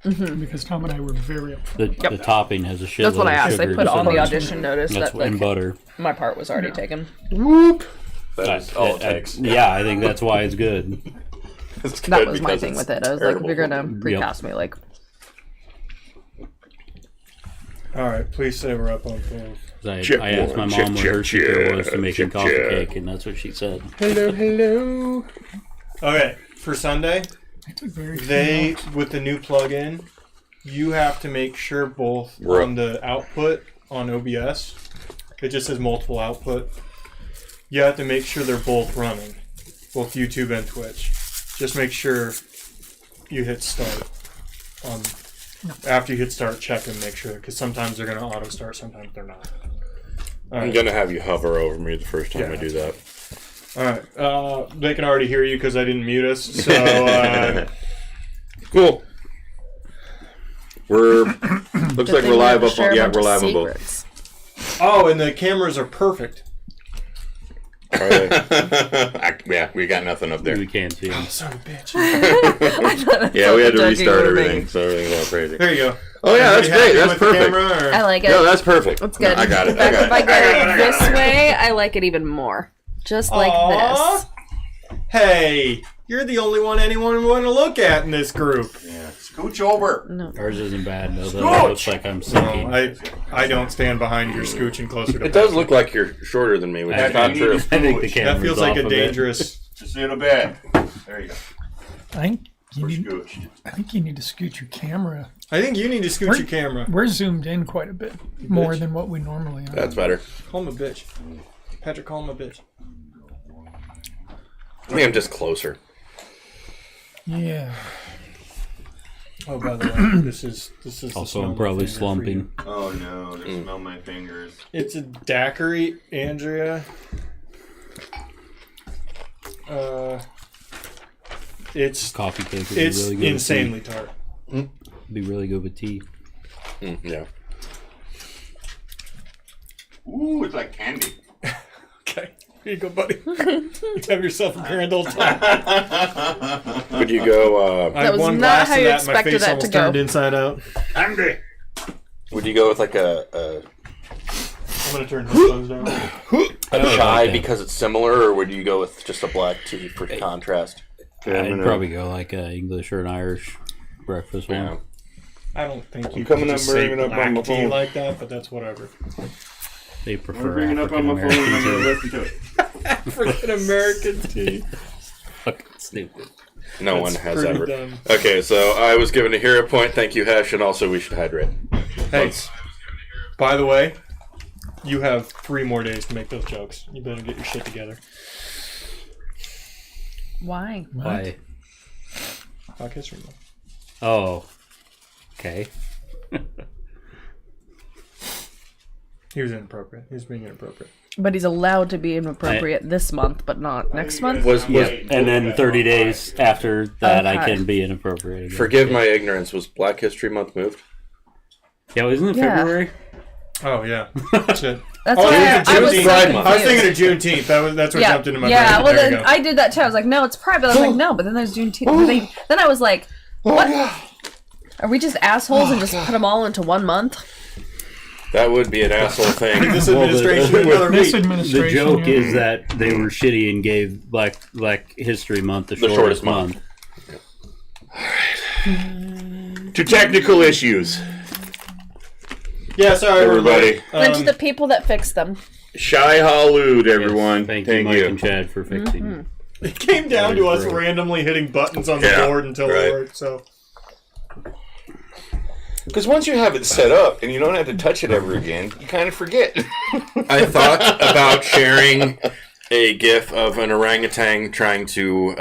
because Tom and I were very upfront. The topping has a shitload That's what I of asked. sugar They put and on the sugar. audition notice That's that like, and butter. my part was already taken. Whoop. That's all it takes. Yeah, I think that's why it's good. It's good That was my because thing it's with it. I was like, if terrible. you're gonna precast me, like, All right, please say we're up on things. I Check asked my one, mom what her secret was to making check, coffee check. cake, and that's what she said. Hello. Okay, for Sunday, I took very few they notes. with the new plug-in, you have to make sure both Right. on the output on OBS, it just says multiple output. You have to make sure they're both running, both YouTube and Twitch. Just make sure you hit start on. After you hit start, check and make sure, because sometimes they're going to auto start, sometimes they're not. All I'm right. gonna have you hover over me the first time I do that. All right. They can already hear you because I didn't mute us. So Cool. We're looks like we're live up on. Yeah, we're live on both. secrets. oh, and the cameras are perfect. Are they? Yeah, we got nothing up there. We can't see them. Son of a bitch. Yeah, we had to Joking restart with me. everything, so everything's all crazy. There you go. Oh yeah, that's Everybody great. happy That's with the perfect. camera, or- I like it. No, that's perfect. That's good. I got it. In fact, if I get it it. this way, I like it even more. Just like Aw. this. Hey, you're the only one anyone would want to look at in this group. Yeah, scooch over. No. Ours isn't bad, though. It looks like I'm sinking. No, I don't stand behind your scooching closer to It does Patrick. look like you're shorter than me, which is not true. I think the camera's That feels like off a of it. dangerous. Just in a bed. There you go. I think you We're need. scooched. I think you need to scoot your camera. I think you need to scoot your camera. We're zoomed in quite a bit more than what we normally are. That's better. Call him a bitch. Patrick, call him a bitch. I think I'm just closer. Yeah. Oh, by the way, this is the Also, smell I'm my probably finger for slumping. you. Oh no, they smell my fingers. It's a daiquiri, Andrea. It's Coffee cake would be it's really good insanely tart. with tea. Be really good with tea. Yeah. Ooh, it's like candy. Okay, here you go, buddy. You have yourself a grand old time. Would you go? I That had was one not glass how of you that, and my expected face that to almost go. turned inside out. Candy. Would you go with like a I'm gonna turn headphones down. chai that. because it's similar, or would you go with just a black tea for contrast? I'd probably go like an English or an Irish breakfast one. Yeah. I don't think you coming can up, just say bringing up on black my tea phone. like that, but that's whatever. They I'm prefer bringing up on my phone and I'm gonna listen to it. African American tea. Fucking stupid. No That's one has pretty ever. dumb. Okay, so I was given a hero point. Thank you, Hesh, and also we should hydrate. Hey, by the way, you have 3 more days to make those jokes. You better get your shit together. Why? Why? Black History Month. Oh. Okay. He was inappropriate. He was being inappropriate. But he's allowed to be inappropriate this month, but not next month. And then 30 days after that, I Okay. can be inappropriate again. Forgive my ignorance. Was Black History Month moved? Yeah, isn't it Yeah. February? Oh, yeah. Shit. That's Oh, why it's I was Juneteenth. so Pride confused. Month. I was thinking of Juneteenth. That's what yeah, jumped into my yeah. brain. Well, There you then go. I did that too. I was like, no, it's Pride. But I was like, no. But then there's Juneteenth. Then I was like, what? Are we just assholes and just put them all into one month? That would be an asshole thing. This Well, administration another This week. The administration. joke yeah. is that they were shitty and gave Black History Month the shortest shortest month. To technical issues. Yeah, sorry, Everybody. And to the people that fixed them. Shy Halud, everyone. Thank you, Mike and Chad, for fixing. It came down to us Right. randomly hitting buttons on the Yeah, board until right. it worked. So Because once you have it set up and you don't have to touch it ever again, you kind of forget. I thought about sharing a gif of an orangutan trying to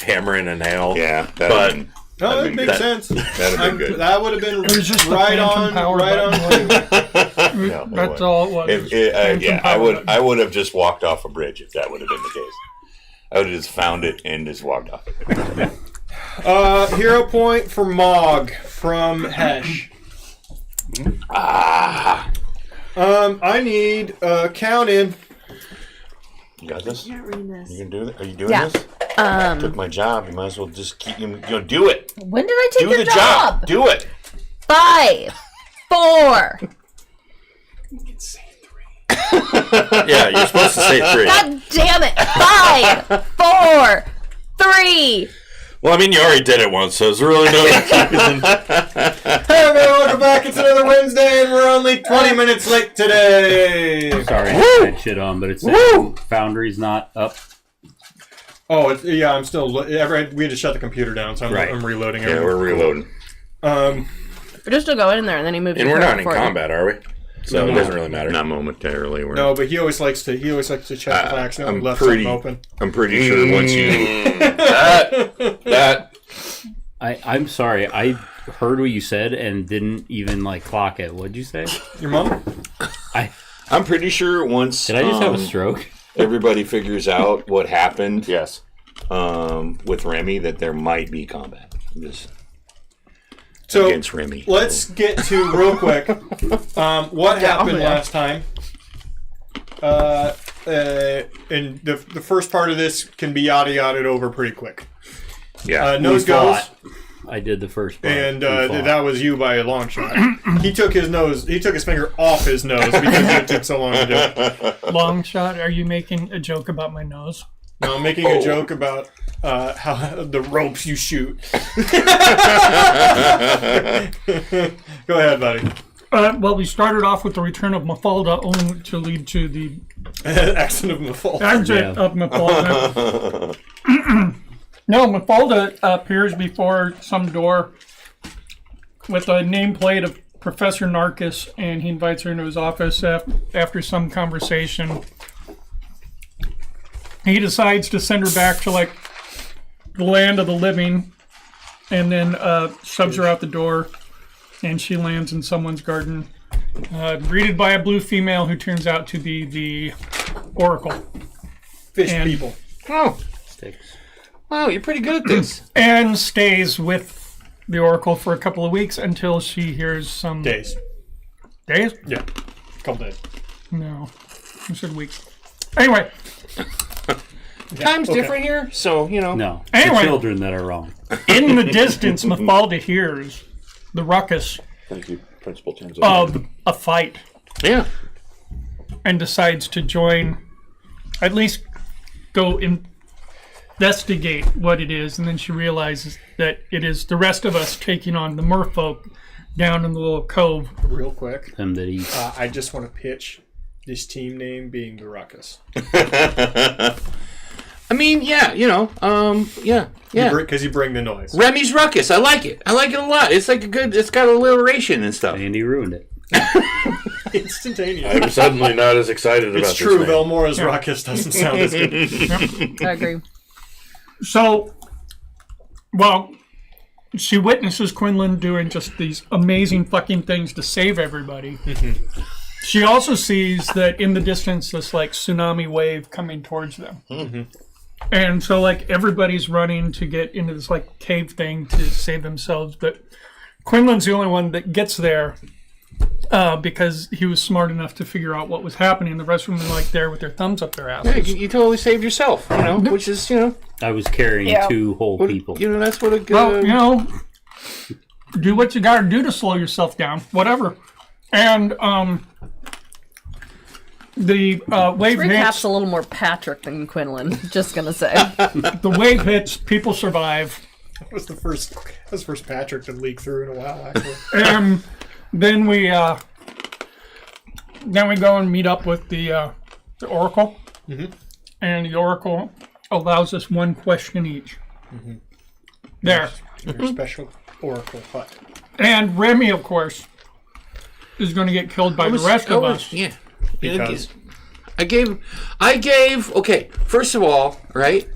hammer in a nail. Yeah, but no, that makes that- sense. that'd have been good. That would have been It was just the right phantom on, power right button. on. No, it That's wasn't. all it was. Phantom Yeah, power button. I would have just walked off a bridge if that would have been the case. I would have just found it and just walked off. Hero point for Mog from Hesh. I need count in You got this? Not reading this. You can do that? Are you doing Yeah. this? Took my job. You might as well just keep do it. When did I take Do your the job. Do it. 5, 4. Yeah, you're supposed to say 3. God damn it! 5, 4, 3. Well, I mean, you already did it once, so there's really no reason. Hey everybody, welcome back. It's another Wednesday, and we're only 20 minutes late today. Sorry, I had shit on, but it's Foundry's not up. Oh, I'm still. We had to shut the computer down, so I'm reloading. Yeah, we're reloading. We're just still going in there, and then he moved. And we're not in combat, are we? So it doesn't really matter. Not momentarily. No, but he always likes to check the facts. No, left something open. I'm pretty sure once you I'm sorry, I heard what you said and didn't even clock it. What'd you say? Your mom? I'm pretty sure once. Did I just have a stroke? Everybody figures out what happened. Yes. With Remy, that there might be combat. So against Remy. Let's get to real quick what happened last time. And the first part of this can be yada-yada'd over pretty quick. Yeah. Nose goes. I did the first part. And that was you by a long shot. He took his finger off his nose because it took so long to do it. Long shot. Are you making a joke about my nose? No, I'm making a joke about how the ropes you shoot. Go ahead, buddy. Well, we started off with the return of Mafalda, only to lead to the Exit of Mafalda. exit of Mafalda. No, Mafalda appears before some door with a nameplate of Professor Narcus, and he invites her into his office after some conversation. He decides to send her back to the land of the living, and then shoves her out the door, and she lands in someone's garden, greeted by a blue female who turns out to be the Oracle. Fish people. Oh, Sticks. wow, you're pretty good at this. And stays with the Oracle for a couple of weeks until she hears some... Days. Days? Yeah. Couple days. No. I said weeks. Anyway. Time's different here, so, No. Anyway. The children that are wrong. In the distance, Mafalda hears the ruckus Thank you, Principal Turns of a fight Yeah. and decides to join, at least go investigate what it is, and then she realizes that it is the rest of us taking on the merfolk down in the little cove. Real quick. Them that eat. I just want to pitch this team name being the Ruckus. I mean, yeah, yeah. Because you bring the noise. Remy's Ruckus. I like it. I like it a lot. It's it's got alliteration and stuff. Andy ruined it. Instantaneous. I'm suddenly not as excited about It's this true, name. Velmora's Ruckus doesn't sound as good. I agree. So, well, she witnesses Quinlan doing just these amazing fucking things to save everybody. She also sees that in the distance, this tsunami wave coming towards them. Mm-hmm. And so everybody's running to get into this cave thing to save themselves. But Quinlan's the only one that gets there because he was smart enough to figure out what was happening. The rest of them are there with their thumbs up their asses. Yeah, you totally saved yourself, which is, I was carrying 2 whole people. that's what a good... Well, do what you gotta do to slow yourself down. Whatever. And the wave Recap's hits. a little more Patrick than Quinlan. Just gonna say. The wave hits. People survive. That was the first Patrick to leak through in a while, actually. And then we go and meet up with the Oracle. Mm-hmm. And the Oracle allows us one question each. Mm-hmm. There. Your special Oracle hut. And Remy, of course, is going to get killed by the rest of us. Yeah. Because I gave. Okay, first of all, right?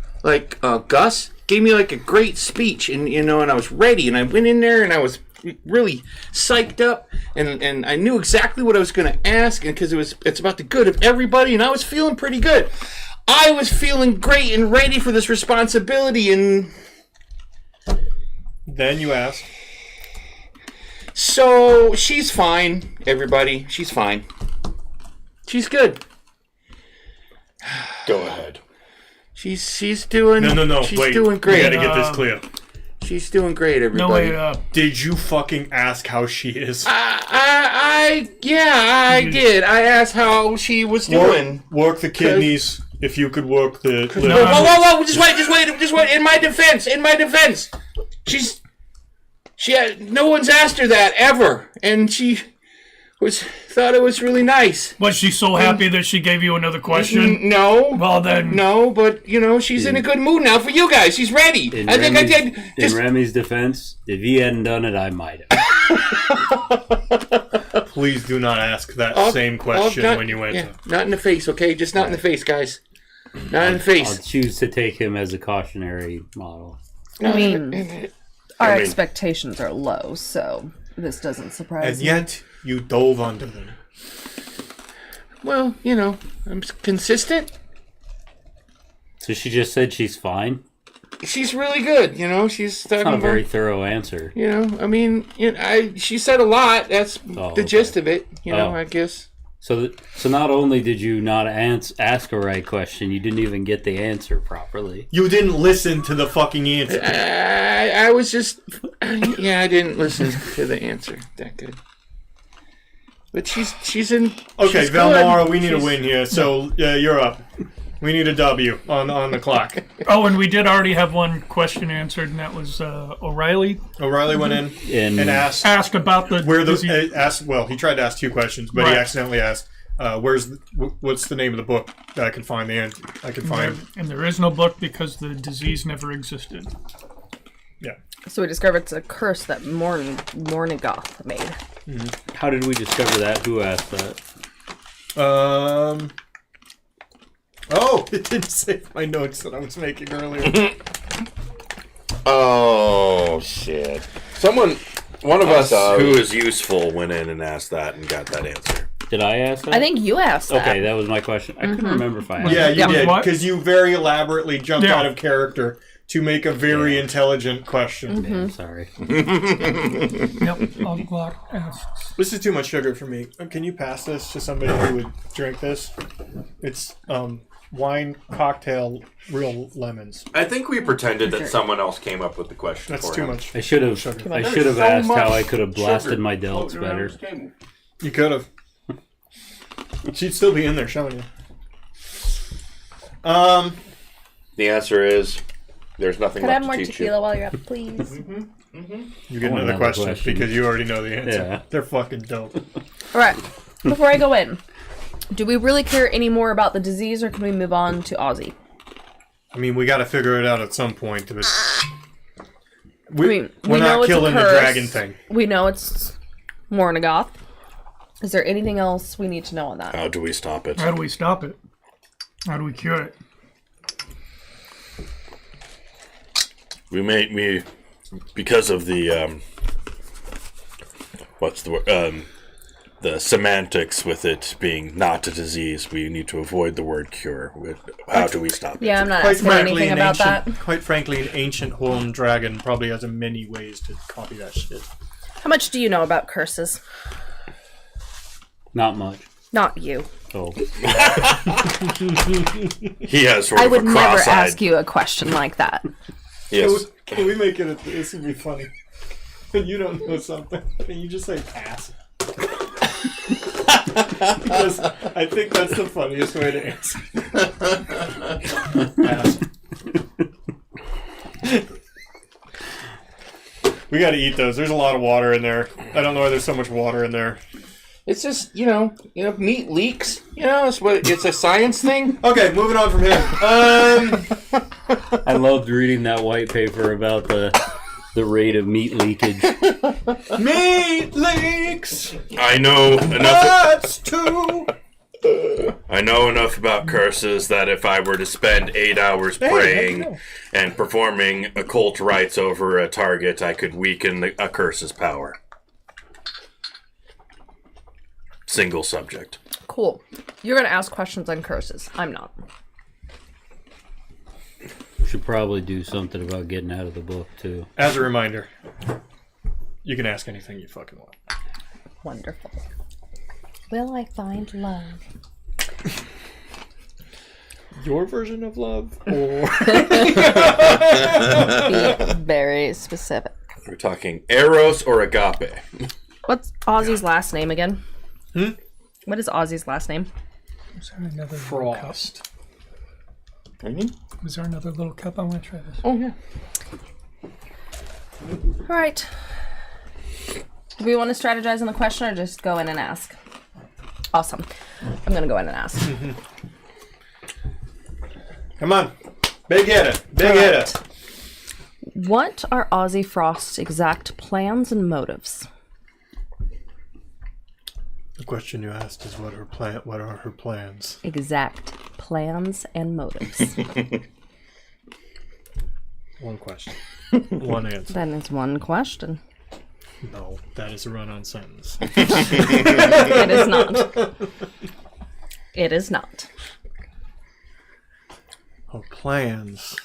Gus gave me a great speech, and and I was ready, and I went in there, and I was really psyched up, and I knew exactly what I was going to ask, and because it's about the good of everybody, and I was feeling pretty good. I was feeling great and ready for this responsibility, and then you asked. So she's fine, everybody. She's fine. She's good. Go ahead. She's doing. No. She's Wait. doing We great. gotta get this clear. She's doing great, No everybody. way. Did you fucking ask how she is? I did. I asked how she was doing. Work the kidneys. If you could work the liver. Whoa! Just wait! In my defense, no one's asked her that ever, and she thought it was really nice. Was she so happy that she gave you another question? No. Well then, No, but she's in a good mood now for you guys. She's ready. I think I did. In Remy's defense, if he hadn't done it, I might have. Please do not ask that same question when you enter. Not in the face, okay? Just not in the face, guys. Not in the I'll face. choose to take him as a cautionary model. I mean, our expectations are low, so this doesn't surprise And me. yet, you dove under them. Well, I'm consistent. So she just said she's fine. She's really good. She's talking Not a about. very thorough answer. She said a lot. That's the okay. gist of it. Oh. I guess. So not only did you not ask a right question, you didn't even get the answer properly. You didn't listen to the fucking answer. I was just. I didn't listen to the answer that good. But she's in. Okay, she's Valmara, good. we need a win here. So you're up. We need a W on the clock. oh, and we did already have one question answered, and that was O'Reilly O'Reilly went in and asked asked about the where does he- he tried to ask two questions, but he Right. accidentally asked, what's the name of the book that I can find the answer? I can find. and there is no book because the disease never existed. Yeah. So we discovered it's a curse that Mornigoth made. How did we discover that? Who asked that? Oh, it didn't save my notes that I was making earlier. Oh shit! One of us who is useful, went in and asked that and got that answer. Did I ask that? I think you asked that. Okay, that was my question. I couldn't remember if I asked. Yeah, you Yeah. did, What? because you very elaborately jumped Yeah. out of character to make a very intelligent question. I'm sorry. Yep, on the clock asks. This is too much sugar for me. Can you pass this to somebody who would drink this? It's wine cocktail, real lemons. I think we pretended that someone else came up with the question. That's for too him. much. I should have. I should have so asked much how I could have blasted sugar my delts floating around better. this table. You could have. She'd still be in there showing you. The answer is there's nothing Could I have left more to teach tequila you. while you're up, please? You get want another another question question. because you already know the answer. Yeah. They're fucking dope. All right. Before I go in, do we really care any more about the disease, or can we move on to Ozzy? I mean, we got to figure it out at some point. But I mean, we're we know not it's killing a the curse. dragon thing. We know it's Mornigoth. Is there anything else we need to know on that? How do we stop it? How do we stop it? How do we cure it? We because of the what's the word? The semantics with it being not a disease, we need to avoid the word cure. How do we stop it? Yeah, I'm not asking anything about that. Quite frankly, an ancient horned dragon probably has many ways to copy that shit. How much do you know about curses? Not much. Not you. So He has sort I of would a never cross-eyed. ask you a question like that. Yes. Can we make it? This would be funny. You don't know something, and you just say pass. Because I think that's the funniest way to answer. Pass. We got to eat those. There's a lot of water in there. I don't know why there's so much water in there. It's just meat leaks. It's a science thing. Okay, moving on from him. I loved reading that white paper about the rate of meat leakage. Meat leaks. I know enough. That's two. I know enough about curses that if I were to spend 8 hours praying and performing occult rites over a target, I could weaken a curse's power. Single subject. Cool. You're going to ask questions on curses. I'm not. We should probably do something about getting out of the book too. As a reminder, you can ask anything you fucking want. Wonderful. Will I find love? Your version of love, or Be very specific. We're talking Eros or Agape. What's Ozzy's last name again? What is Ozzy's last name? Was there another little cup? Frost. Was there another little cup? I want to try this. Oh yeah. All right. Do we want to strategize on the question or just go in and ask? Awesome. I'm going to go in and ask. Come on, big hitter, big hitter. What are Ozzy Frost's exact plans and motives? The question you asked is what are her plans? Exact plans and motives. One question, one answer. That is one question. No, that is a run-on sentence. It is not. It is not. Her plans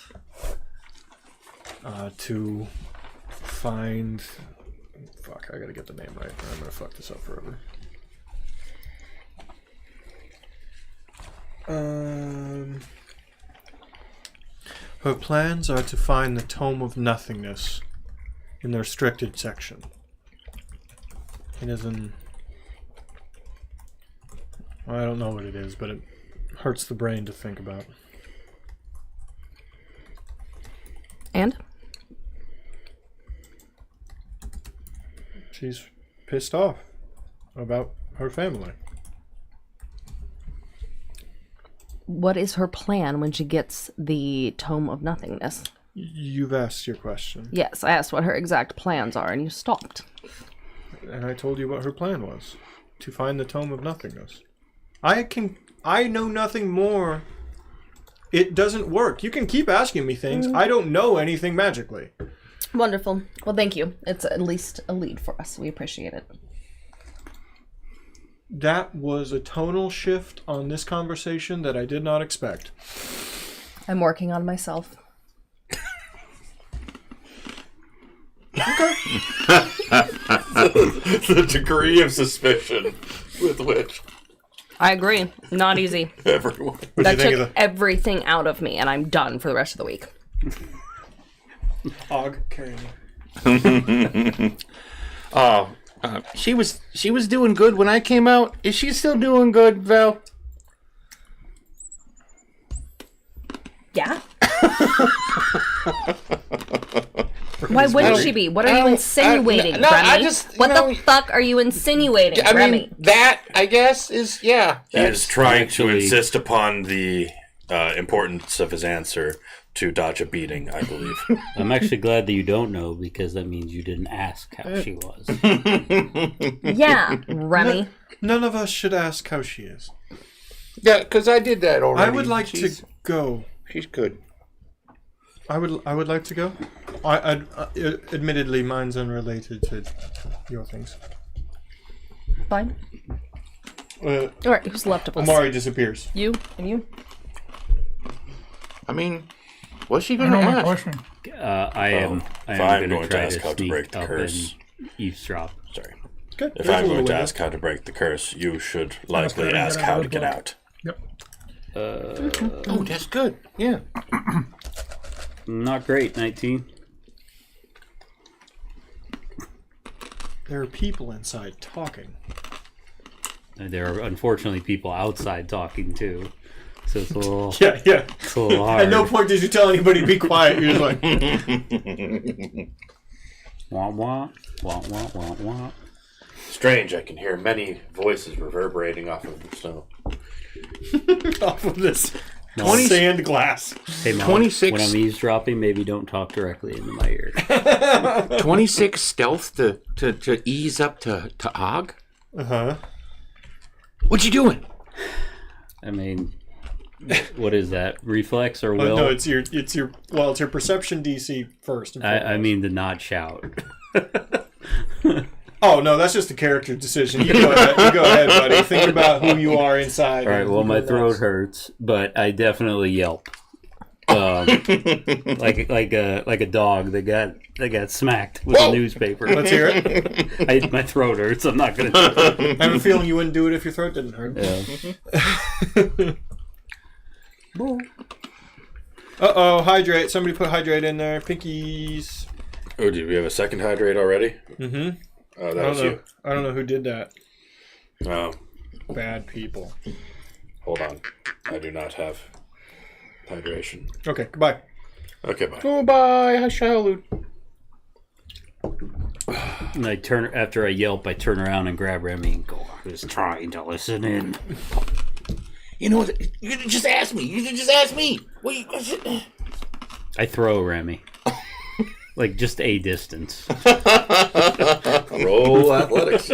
to find. Fuck, I gotta get the name right. Or I'm gonna fuck this up forever. Her plans are to find the Tome of Nothingness in the restricted section. It is in. I don't know what it is, but it hurts the brain to think about. And? She's pissed off about her family. What is her plan when she gets the Tome of Nothingness? You've asked your question, Yes, I asked what her exact plans are, and you stopped. and I told you what her plan was. To find the Tome of Nothingness. I know nothing more. It doesn't work. You can keep asking me things. I don't know anything magically. Wonderful. Well, thank you. It's at least a lead for us. We appreciate it. That was a tonal shift on this conversation that I did not expect. I'm working on myself. The degree of suspicion with which I agree. Not easy. everyone. What do That you think took of the everything out of me, and I'm done for the rest of the week. Og carrying? Oh, she was doing good when I came out. Is she still doing good, Val? Yeah? Why wouldn't she be? What are you insinuating, no, I Remy? just, you What know, the fuck are you insinuating, I Remy? mean, that, I guess, is, yeah. He is trying to actually- insist upon the importance of his answer to dodge a beating, I believe. I'm actually glad that you don't know because that means you didn't ask how she was. Yeah, Remy. None of us should ask how she is. Yeah, because I did that already. I would like to go. She's good. I would like to go. Admittedly, mine's unrelated to your things. Fine. Uh, All right, who's left of us? Amari disappears. You and you. I mean, what's she I going know to my ask? question. I am I'm going going to to try ask to how to sneak break the up curse. and eavesdrop. Sorry. Okay. If there's a I'm little going to window. ask how to break the curse, you should likely gotta ask get out how of to the get book. out. Yep. Oh, that's good. Yeah. Not great, 19. There are people inside talking. There are unfortunately people outside talking too. So it's a little, Yeah. it's a little hard. At no point did you tell anybody to be quiet. You're just like, Wah, wah, wah, wah, wah, wah. Strange, I can hear many voices reverberating off of the snow. off of this 20 sand glass. Hey, Mom, 26 when I'm eavesdropping, maybe don't talk directly into my ear. 26 stealth to ease up to Og? Uh-huh. What you doing? I mean, what is that? Reflex or will? No, it's your perception DC first. And I foremost. mean to not shout. Oh no, that's just a character decision. You go ahead, buddy. Think about who you are inside. All right. and Well, who my you're throat next. hurts, but I definitely yelp, like a dog that got smacked with a newspaper. Let's hear it. My throat hurts. I'm not gonna. I have a feeling you wouldn't do it if your throat didn't hurt. Yeah. Uh-oh, hydrate. Somebody put hydrate in there. Pinkies. Oh, did we have a second hydrate already? Mm-hmm. Oh, that was you. I don't know who did that. Oh, Bad people. hold on. I do not have hydration. Okay, goodbye. Okay, bye. Goodbye, Hashalut. And after I yelp, I turn around and grab Remy and go, I was trying to listen in. You know what? You could just ask me. You could just ask me. I throw Remy. Like just a distance. Roll athletics.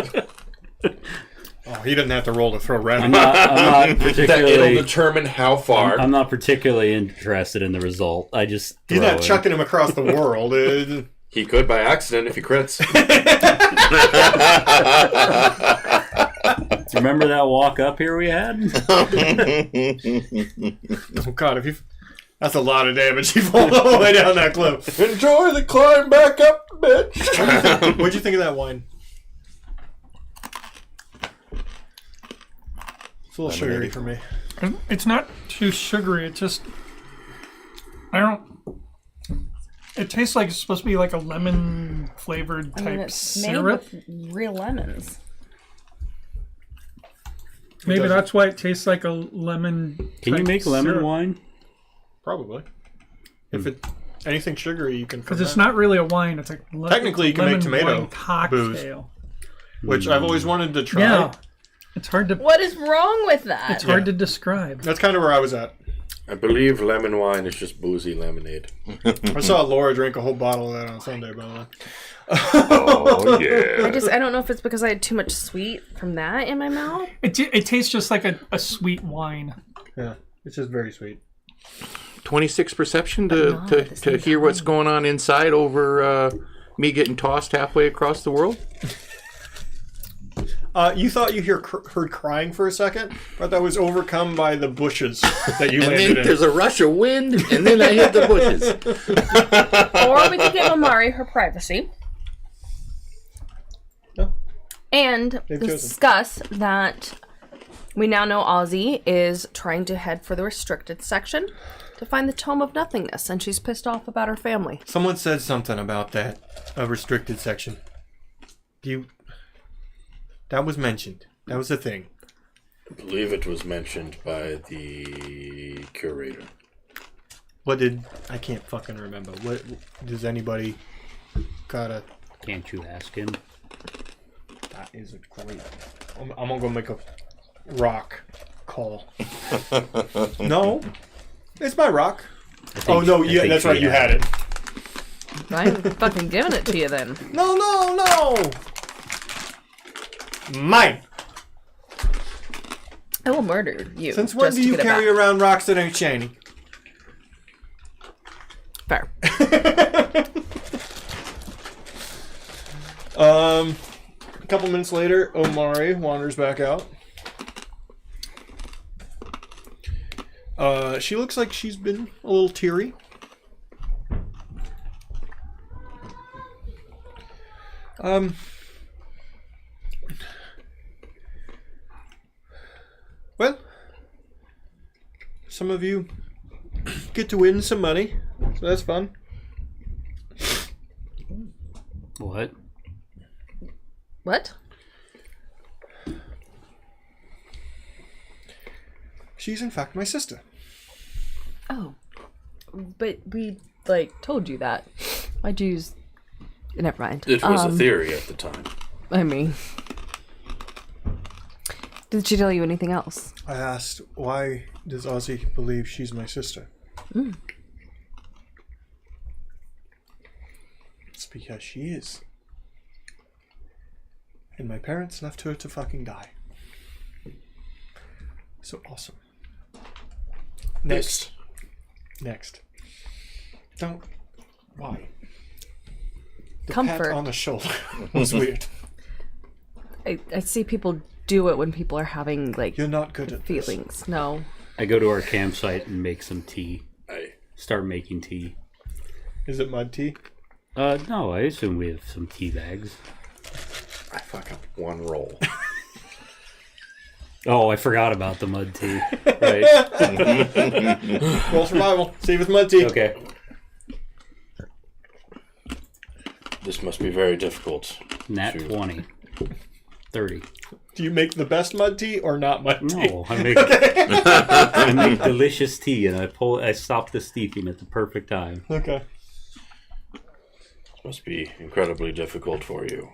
Oh, he doesn't have to roll to throw I'm Remy. not That it'll particularly. determine how far. I'm not particularly interested in the result. I just He's throw not him. chucking him across the world. He could by accident if he crits. Remember that walk up here we had? Oh God, that's a lot of damage. He falls all the way down that cliff. Enjoy the climb back up, bitch. What'd you think of that wine? It's a little sugary for me. It's not too sugary. It just, I don't. It tastes like it's supposed to be like a lemon flavored I type mean, it's syrup. made with real lemons. Maybe doesn't- that's why it tastes like a lemon. Can you type make lemon syrup. wine? Probably. If it anything sugary, you can. Because it's not really a wine. It's like Technically, you can make lemon tomato wine cocktail. which I've always wanted to try. Yeah, it's hard to. What is wrong with that? It's hard to describe. That's kind of where I was at. I believe lemon wine is just boozy lemonade. I saw Laura drink a whole bottle of that on Sunday, by the way. Oh, yeah. I don't know if it's because I had too much sweet from that in my mouth. It tastes just like a sweet wine. Yeah, it's just very sweet. 26 perception not at the to same hear what's going on inside over me getting tossed halfway across the world. You thought you heard crying for a second, but that was overcome by the bushes that you And then landed in. there's a rush of wind, and then I hit the bushes. Or we could give Amari her privacy. No. And They've chosen. discuss that we now know Ozzy is trying to head for the restricted section to find the Tome of Nothingness, and she's pissed off about her family. Someone said something about that, a restricted section. That was mentioned. That was a thing. I believe it was mentioned by the curator. I can't fucking remember. What does anybody gotta? Can't you ask him? That is a great. I'm gonna go make a rock call. No, it's my rock. Oh no, I yeah, think that's she right. You had it. I'm fucking giving it to you then. No. Mine. I will murder you. Since when just do to you get it carry back. around rocks that ain't shiny? Fair. A couple minutes later, Omari wanders back out. She looks like she's been a little teary. Well, some of you get to win some money, so that's fun. What? What? She's in fact my sister. Oh. But we, told you that. Why'd you use... Never mind. It was a theory at the time. I mean... Did she tell you anything else? I asked, why does Ozzy believe she's my sister? It's because she is. And my parents left her to fucking die. So awesome. Next. Don't. Why? The Comfort. pat on the shoulder was weird. I see people do it when people are having, You're not good at this. feelings. No. I go to our campsite and make some tea. I Start making tea. Is it mud tea? No, I assume we have some tea bags. fuck up one roll. Oh, I forgot about the mud tea. Right. Roll survival. See with mud tea. Okay. This must be very difficult. Nat Shoot. 20. 30. Do you make the best mud tea or not mud tea? No, I make delicious tea, and I stop the steeping at the perfect time. Okay. This must be incredibly difficult for you.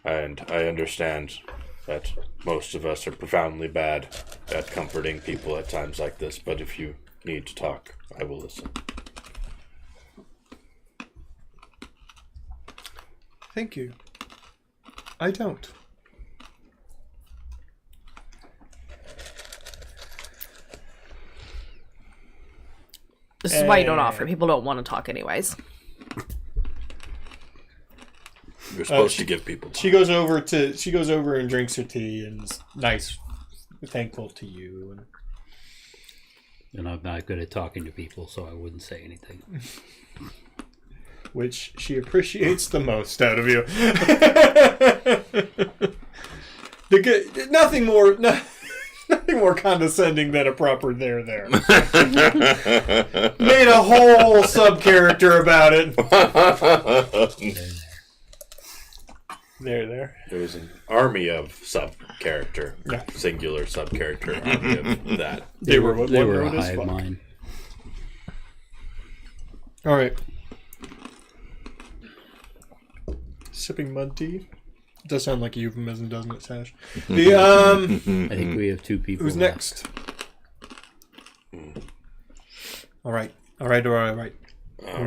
And I understand that most of us are profoundly bad at comforting people at times like this, but if you need to talk, I will listen. Thank you. I don't. This is why you don't offer. People don't want to talk anyways. You're supposed to give people time. She goes over and drinks her tea and is nice, thankful to you. And I'm not good at talking to people, so I wouldn't say anything. Which she appreciates the most out of you. Nothing more condescending than a proper there. Made a whole sub character about it. There. There was an army of sub-character, Yeah. singular sub-character army of that. They were a as hive fuck. mind. All right. Sipping mud tea. It does sound like a euphemism, doesn't it, Sash? The I think we have 2 people. who's left. next? All right. All right.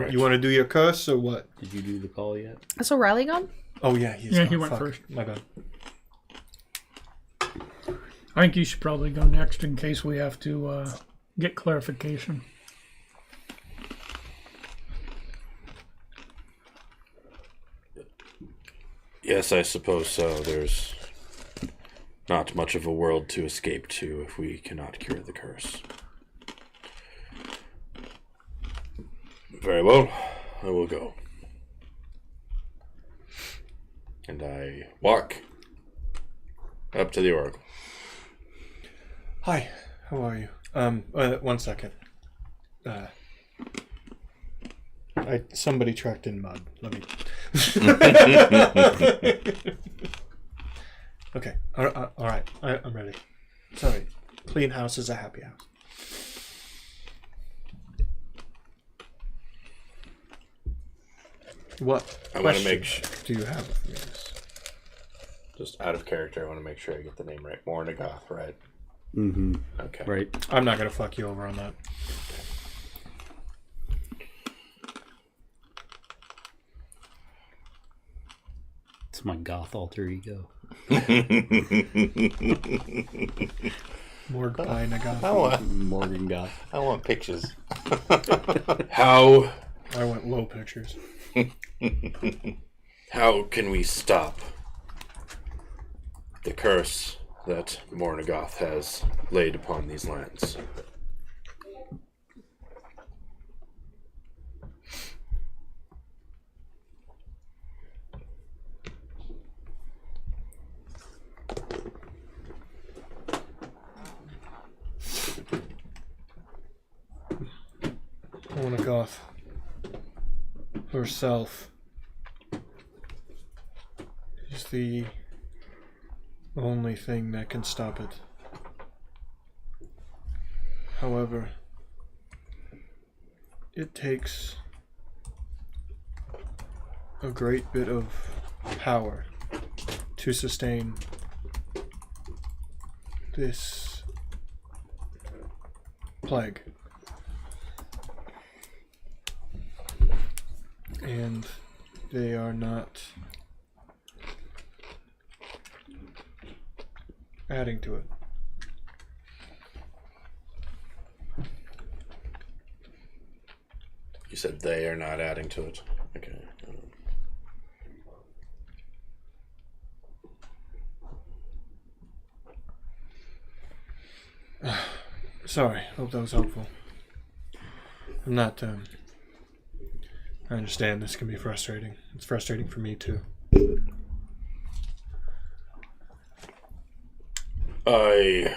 You want to do your curse or what? Did you do the call yet? So Riley gone? Oh yeah, he he went Fuck. first. My bad. I think you should probably go next in case we have to get clarification. Yes, I suppose so. There's not much of a world to escape to if we cannot cure the curse. Very well, I will go. And I walk up to the oracle. Hi, how are you? 1 second. Somebody tracked in mud. Let me. Okay. All right. I'm ready. Sorry. Clean house is a happy house. What I want to question make sure, do you have of me? just out of character, I want to make sure I get the name right. Mornagoth, right? Mm-hmm. Okay. Right. I'm not gonna fuck you over on that. It's my goth alter ego. Morg pie Nagath. Morgan Goth. I want pictures. How I want low pictures. can we stop the curse that Mornagoth has laid upon these lands? Mornagoth herself is the only thing that can stop it. However, it takes a great bit of power to sustain this plague. And they are not adding to it. You said they are not adding to it. Okay. Sorry, hope that was helpful. I'm not, I understand this can be frustrating. It's frustrating for me too. We're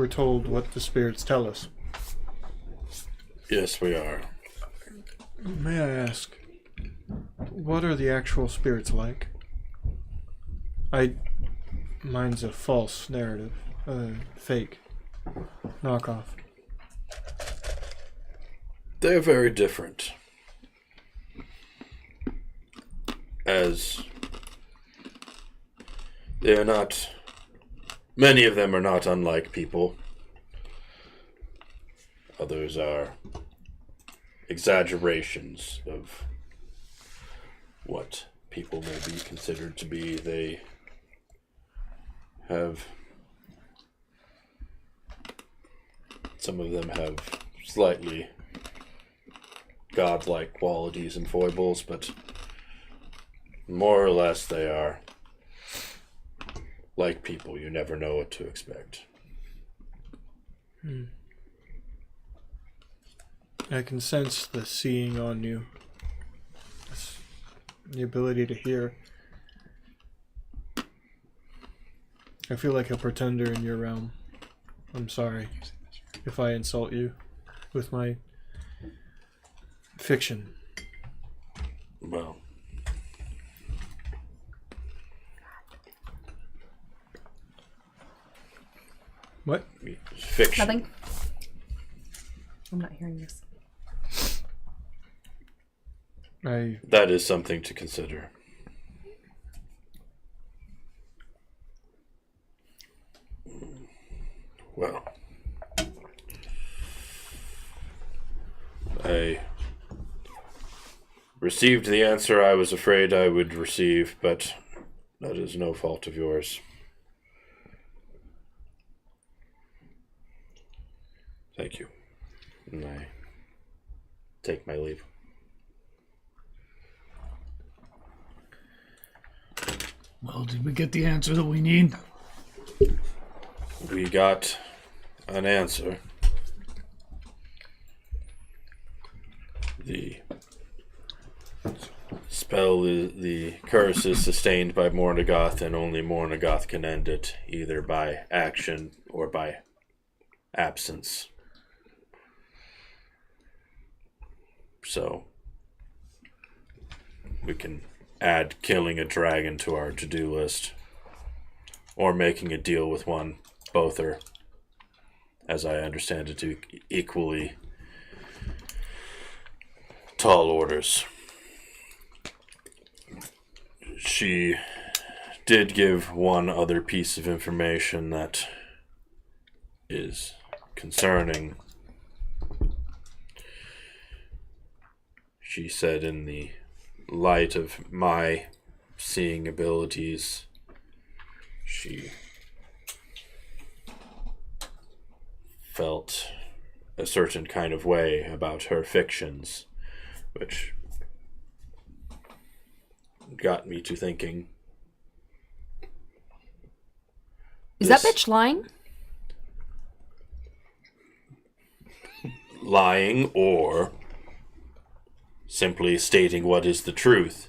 told what the spirits tell us. Yes, we are. May I ask, what are the actual spirits like? Mine's a false narrative. Fake. Knockoff. They're very different. As they are not... Many of them are not unlike people. Others are exaggerations of what people may be considered to be. They have... Some of them have slightly godlike qualities and foibles, but more or less they are like people. You never know what to expect. I can sense the seeing on you. The ability to hear. I feel like a pretender in your realm. I'm sorry if I insult you with my fiction. Well, What? fiction. Nothing. I'm not hearing this. That is something to consider. Well, I received the answer I was afraid I would receive, but that is no fault of yours. Thank you. And I take my leave. Well, did we get the answer that we need? We got an answer. The spell, the curse is sustained by Mornagoth, and only Mornagoth can end it, either by action or by absence. So, we can add killing a dragon to our to-do list, or making a deal with one. Both are, as I understand it, equally tall orders. She did give one other piece of information that is concerning. She said, in the light of my seeing abilities, she felt a certain kind of way about her fictions, which got me to thinking. Is that bitch lying? Lying, or simply stating what is the truth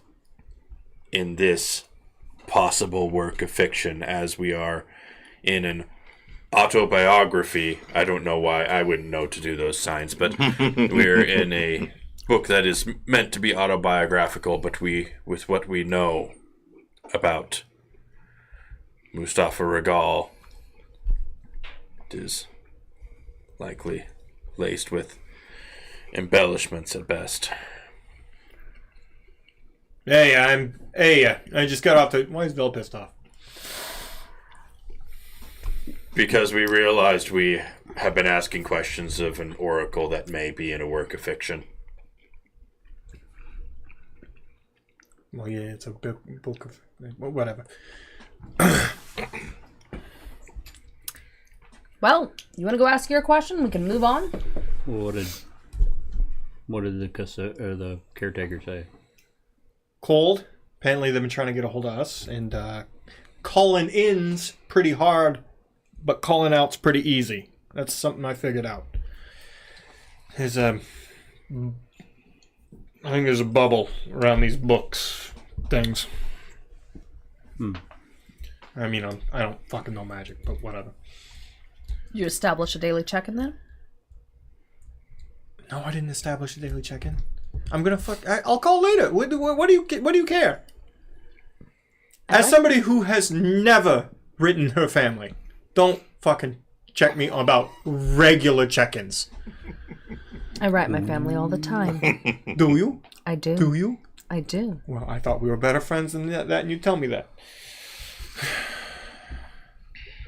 in this possible work of fiction, as we are in an autobiography. I don't know why I wouldn't know to do those signs, but we're in a book that is meant to be autobiographical, but with what we know about Mustafa Regal, it is likely laced with embellishments at best. I just got off the... Why is Bill pissed off? Because we realized we have been asking questions of an oracle that may be in a work of fiction. Well, yeah, it's a book of... Whatever. Well, you want to go ask your question? We can move on. What did the caretaker say? Cold. Apparently they've been trying to get a hold of us, and calling in's pretty hard, but calling out's pretty easy. That's something I figured out. There's I think there's a bubble around these books things. I mean, I don't fucking know magic, but whatever. You establish a daily check-in then? No, I didn't establish a daily check-in. I'm gonna I'll call later. What do you care? As somebody who has never written her family, don't fucking check me about regular check-ins. I write my family all the time. Do you? I do. Do you? I do. Well, I thought we were better friends than that, and you tell me that.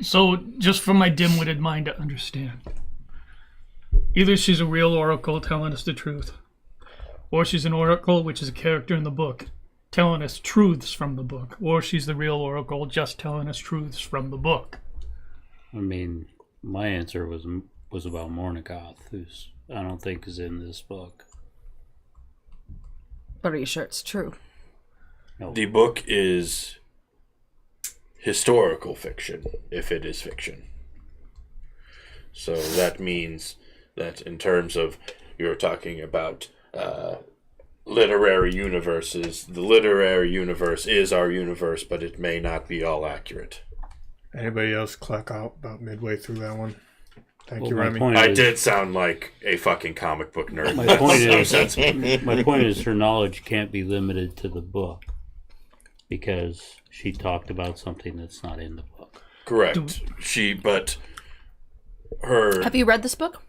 So, just for my dim-witted mind to understand, either she's a real oracle telling us the truth, or she's an oracle, which is a character in the book, telling us truths from the book, or she's the real oracle just telling us truths from the book. I mean, my answer was about Mornikoth, who's I don't think is in this book. But are you sure it's true? No. The book is historical fiction, if it is fiction. So that means that in terms of you're talking about literary universes, the literary universe is our universe, but it may not be all accurate. Anybody else clock out about midway through that one? Thank Well, you, my Remy. point I is- did sound like a fucking comic book nerd. My point is her knowledge can't be limited to the book because she talked about something that's not in the book. Correct. But her Have you read this book?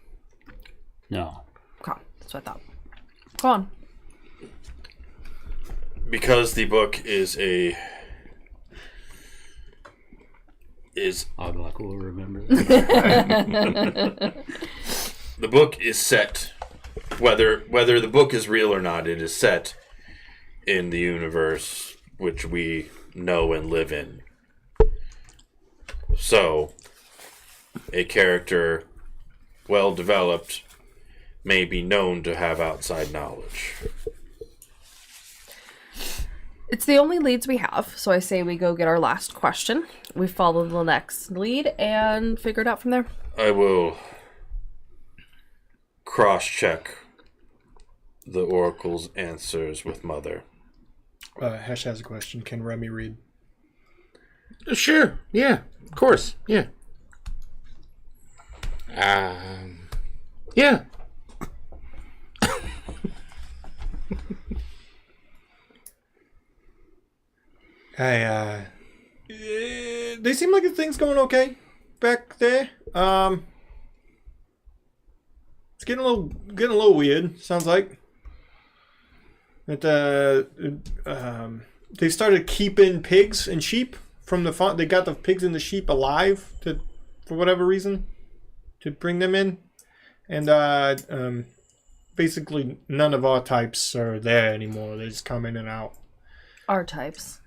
No. Okay, that's what I thought. Go on. because the book is Oglok will remember that. the book is set, whether the book is real or not, it is set in the universe which we know and live in. So, a character well developed may be known to have outside knowledge. It's the only leads we have, so I say we go get our last question. We follow the next lead and figure it out from there. I will cross-check the Oracle's answers with Mother. Hesh has a question. Can Remy read? Sure. Yeah. Of course. Yeah. Yeah. They seem like things going okay back there. It's getting a little weird. Sounds like that. They started keeping pigs and sheep from the farm. They got the pigs and the sheep alive for whatever reason, to bring them in, and basically none of our types are there anymore. They just come in and out. Our types.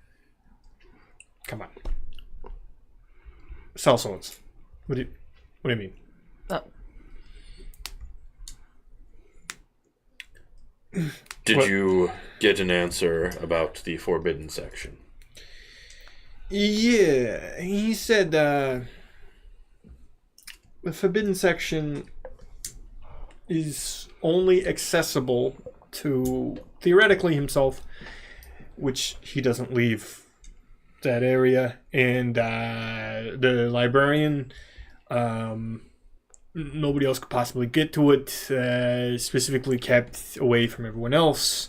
Come on. Cell swords. What do you mean? Oh. Did What? you get an answer about the forbidden section? Yeah, he said the forbidden section is only accessible to theoretically himself, which he doesn't leave that area, and the librarian, nobody else could possibly get to it, specifically kept away from everyone else.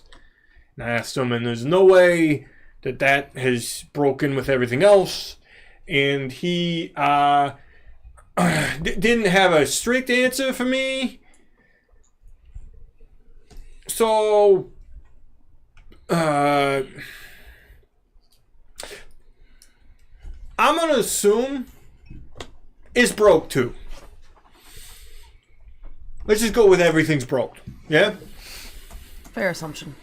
And I asked him, and there's no way that has broken with everything else, and he didn't have a strict answer for me. So I'm gonna assume it's broke too. Let's just go with everything's broke. Yeah? Fair assumption.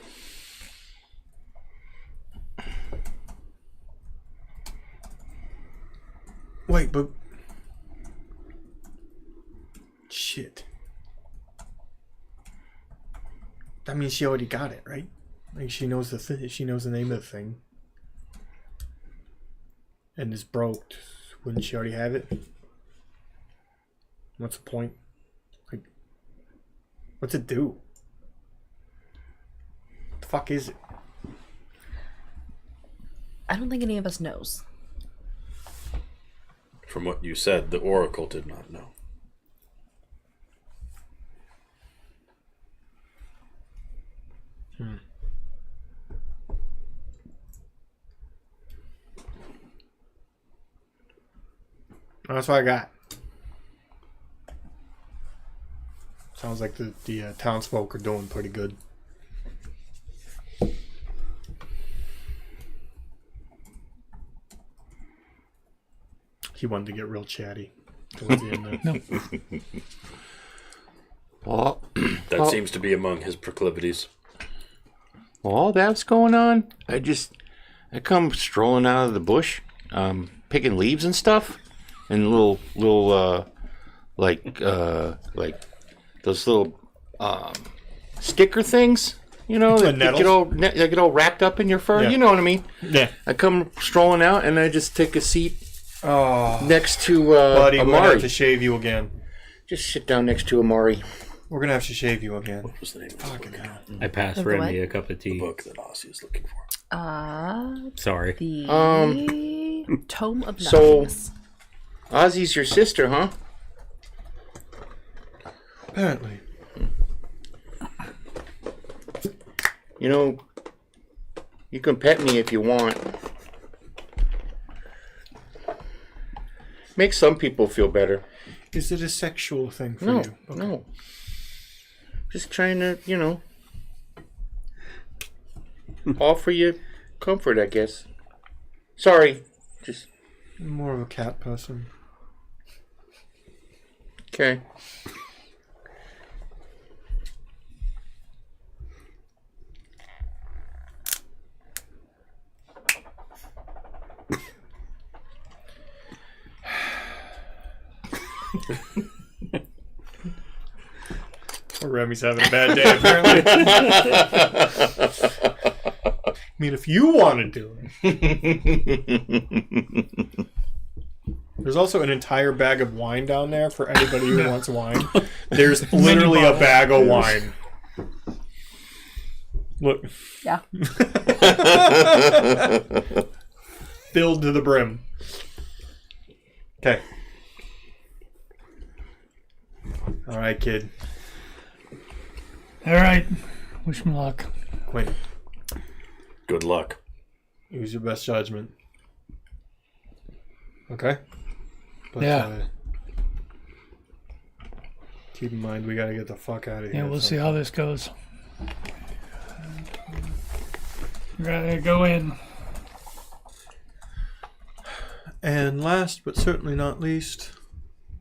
Wait, but shit. That means she already got it, right? Like she knows she knows the name of the thing. And it's broke. Wouldn't she already have it? What's the point? Like, what's it do? What the fuck is it? I don't think any of us knows. from what you said, the Oracle did not know. That's what I got. Sounds like the townsfolk are doing pretty good. He wanted to get real chatty towards the end there. Well, That seems to be among his proclivities. while that's going on, I come strolling out of the bush, picking leaves and stuff, and little like those little sticker things, you know, that get all wrapped up in your fur. Yeah. You know what I mean? Yeah. I come strolling out, and I just take a seat next to Buddy, we're gonna have Amari. to shave you again. Just sit down next to Amari. We're gonna have to shave you again. What was the name of the Fucking book? hell. I passed Of the Remy what? a cup of tea. book that Ozzy is looking for? Sorry. The Tome of so- Nothingness. Ozzy's your sister, huh? Apparently. You know, you can pet me if you want. Makes some people feel better. Is it a sexual thing for No, you? no. Just trying to, you know, offer you comfort, I guess. Sorry. Just, I'm more of a cat person. okay. Or Remy's having a bad day, apparently. I mean, if you want to do it. There's also an entire bag of wine down there for anybody who wants wine. There's literally a bag of wine. Look. Yeah. Filled to the brim. Okay. All right, kid. All right. Wish me luck. Quinn, Good luck. use your best judgment. Okay? But, Yeah. keep in mind, we gotta get the fuck out of here. Yeah, we'll see how this goes. Gotta go in. And last, but certainly not least,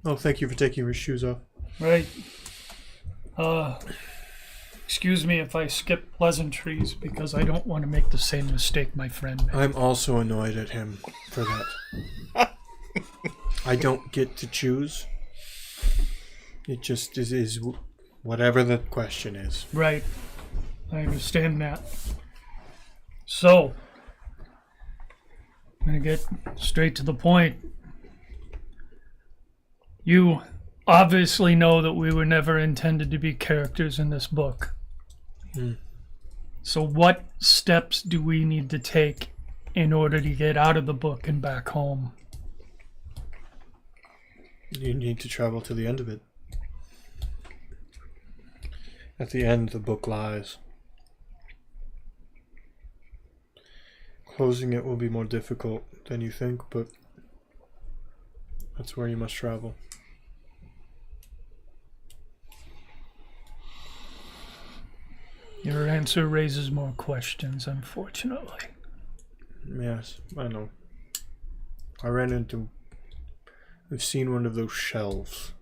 thank you for taking your shoes off. Right. Excuse me if I skip pleasantries because I don't want to make the same mistake my friend made. I'm also annoyed at him for that. I don't get to choose. It just is whatever the question is. Right. I understand that. So, I'm going to get straight to the point. You obviously know that we were never intended to be characters in this book. So what steps do we need to take in order to get out of the book and back home? You need to travel to the end of it. At the end, the book lies. Closing it will be more difficult than you think, but that's where you must travel. Your answer raises more questions, unfortunately. Yes, I know. I've seen one of those shelves.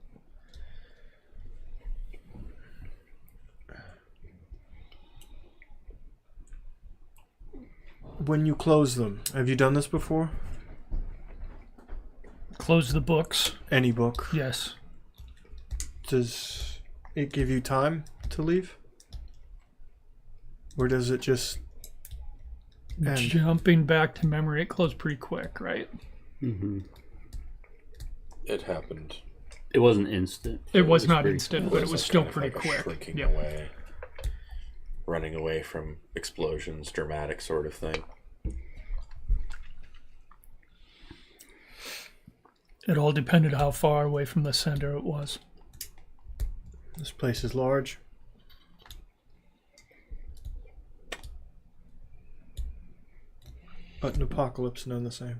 When you close them, have you done this before? Close the books. Any book? Yes. Does it give you time to leave? Or does it just end? Jumping back to memory, it closed pretty quick, right? It happened. It wasn't instant. It was not pretty- instant, but it was still kind of pretty like a quick. Shrinking Yep. away, running away from explosions, dramatic sort of thing. It all depended how far away from the center it was. This place is large. But an apocalypse, none the same.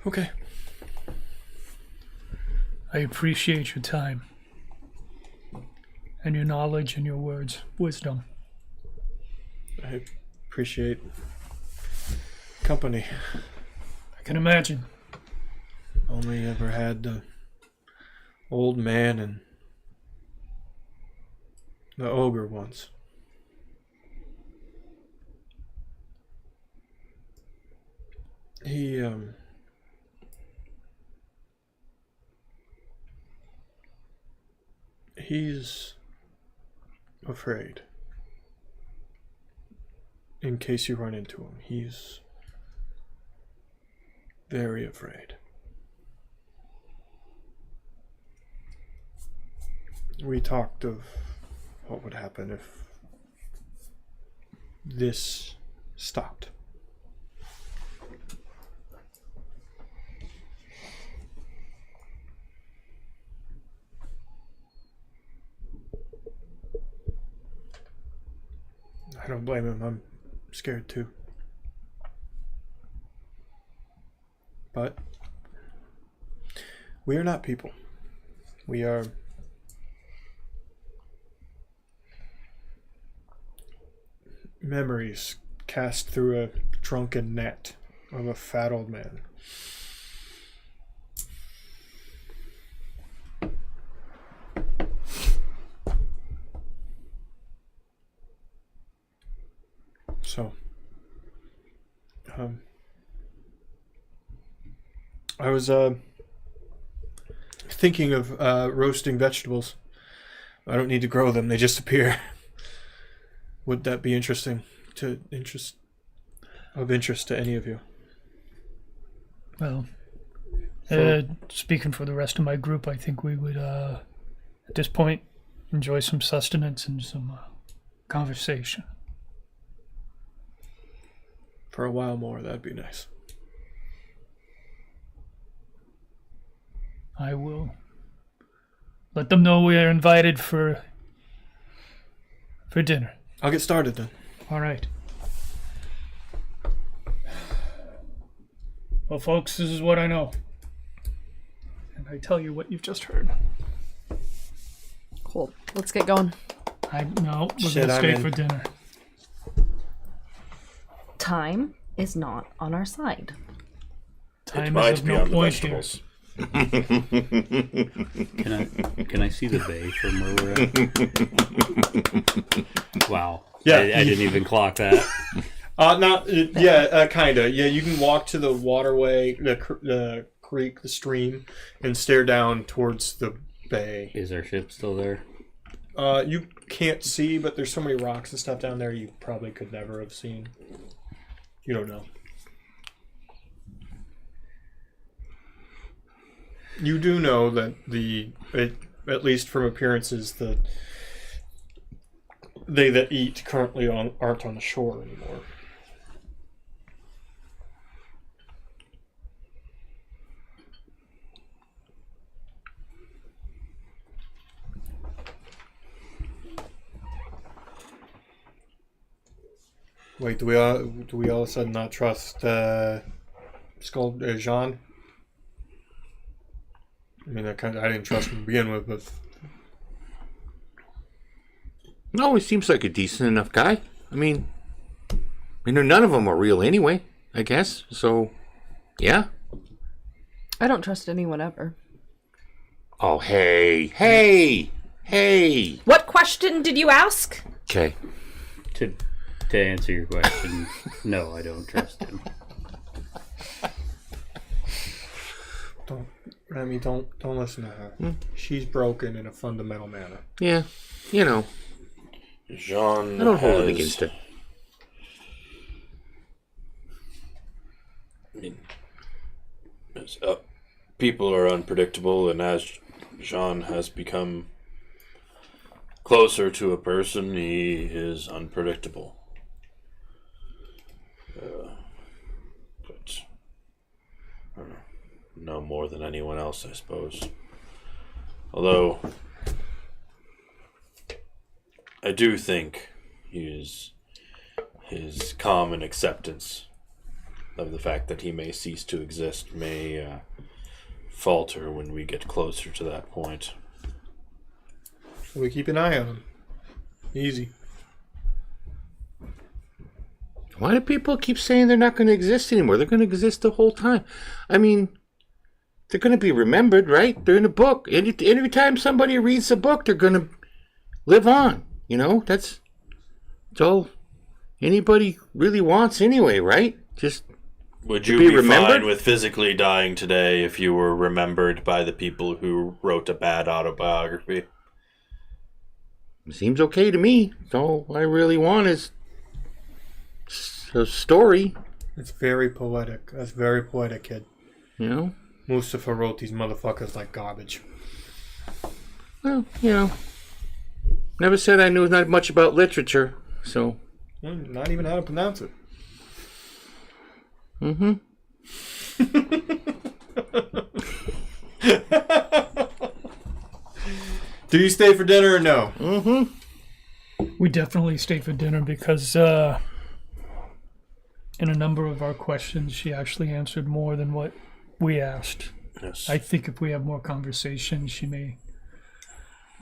Okay. I appreciate your time and your knowledge and your words, wisdom. I appreciate company. I can imagine. Only ever had the old man and the ogre once. He's afraid. In case you run into him, he's very afraid. We talked of what would happen if this stopped. I don't blame him. I'm scared too. But we are not people. We are memories cast through a drunken net of a fat old man. So, I was thinking of roasting vegetables. I don't need to grow them; they just appear. Would that be interest to any of you? Well, speaking for the rest of my group, I think we would, at this point, enjoy some sustenance and some conversation. For a while more, that'd be nice. I will let them know we are invited for dinner. I'll get started then. All right. Well, folks, this is what I know. And I tell you what you've just heard. Cool. Let's get going. We're Shit, going to stay I'm in. for dinner. Time is not on our side. Time Might is of be no on the point here. vegetables. Can I see the bay from where we're at? Wow. Yeah. I didn't even clock that. Kinda. Yeah, you can walk to the waterway, the creek, the stream, and stare down towards the bay. Is our ship still there? You can't see, but there's so many rocks and stuff down there you probably could never have seen. You don't know. You do know that at least from appearances, they that eat currently aren't on the shore anymore. Wait, do we all of a sudden not trust Skull Jean? I mean, I didn't trust him to begin with, but No, he seems like a decent enough guy. I mean, none of them are real anyway, I guess. So, yeah. I don't trust anyone ever. Oh, hey. What question did you ask? Okay. To answer your question, no, I don't trust him. don't listen to her. She's broken in a fundamental manner. Yeah. Jean I don't hold it against her. People are unpredictable, and as Jean has become closer to a person. He is unpredictable. But I don't know. No more than anyone else, I suppose. Although I do think his calm and acceptance of the fact that he may cease to exist may falter when we get closer to that point. We keep an eye on him. Easy. Why do people keep saying they're not going to exist anymore? They're going to exist the whole time. I mean, they're going to be remembered, right? They're in a book. Every time somebody reads a book, they're going to live on. You know, that's all anybody really wants anyway, right? Just Would you be be remembered? fine with physically dying today if you were remembered by the people who wrote a bad autobiography? seems okay to me. All I really want is a story, It's very poetic. That's very poetic, kid. you know? Mustafa wrote these motherfuckers like garbage. Well, you know, never said I knew not much about literature, so. Not even how to pronounce it. Mm-hmm. Do you stay for dinner or no? Mm-hmm. We definitely stayed for dinner because in a number of our questions, she actually answered more than what we asked. Yes. I think if we have more conversation, she may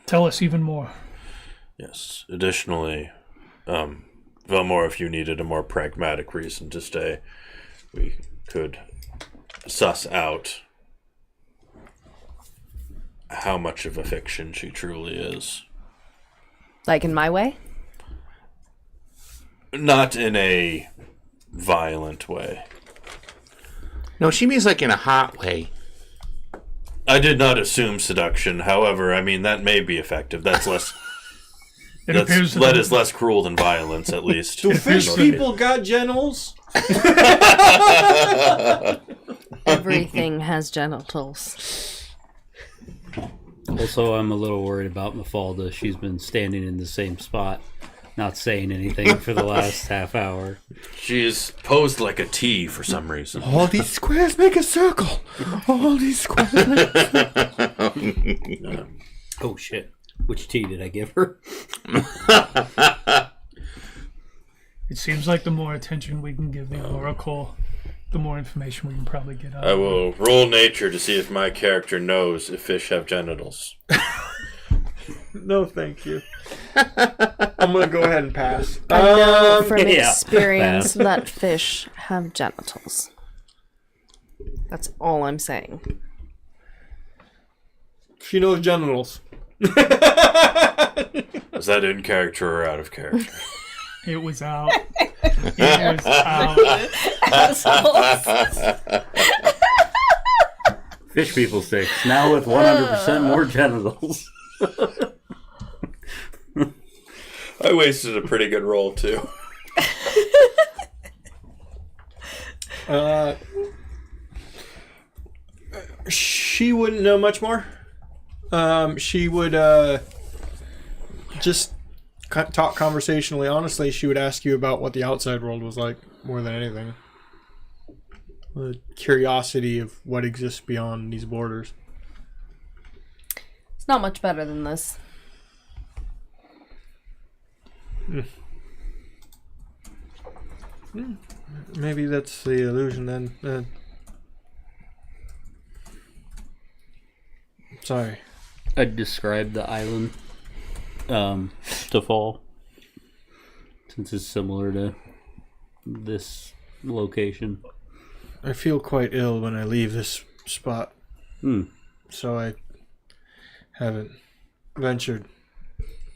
tell us even more. Yes. Additionally, Velmore, if you needed a more pragmatic reason to stay, we could suss out how much of a fiction she truly is. Like in my way? Not in a violent way. No, she means like in a hot way. I did not assume seduction. However, I mean, that may be effective. That's less... It appears That is less cruel than violence, at least. Do fish people got genitals? Everything has genitals. Also, I'm a little worried about Mafalda. She's been standing in the same spot, not saying anything for the last half hour. She is posed like a T for some reason. All these squares make a circle. All these squares make a circle. Oh, shit. Which tea did I give her? It seems like the more attention we can give the Oracle, the more information we can probably get out I of it. will roll nature to see if my character knows if fish have genitals. No, thank you. I'm going to go ahead and pass. I know from yeah. experience Pass. that fish have genitals. That's all I'm saying. She knows genitals. Is that in character or out of character? It was out. It was out. Fish people sticks, now with 100% more genitals. I wasted a pretty good roll, too. She wouldn't know much more. She would just talk conversationally. Honestly, she would ask you about what the outside world was like more than anything. The curiosity of what exists beyond these borders. It's not much better than this. Maybe that's the illusion then. Sorry. I'd describe the island to fall, since it's similar to this location. I feel quite ill when I leave this spot. So I haven't ventured,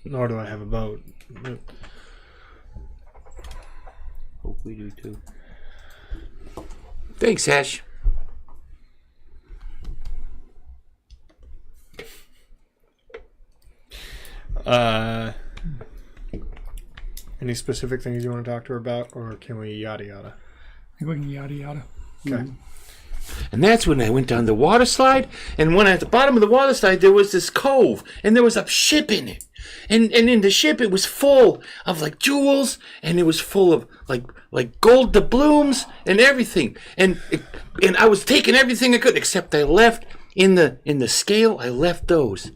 nor do I have a boat. Hope we do too. Thanks, Ash. Any specific things you want to talk to her about, or can we yada yada? I think we can yada yada. Okay. And that's when I went down the water slide. And when at the bottom of the water slide, there was this cove, and there was a ship in it. And in the ship, it was full of like jewels, and it was full of like gold doubloons and everything. And I was taking everything I could, except I left in the scale. I left those,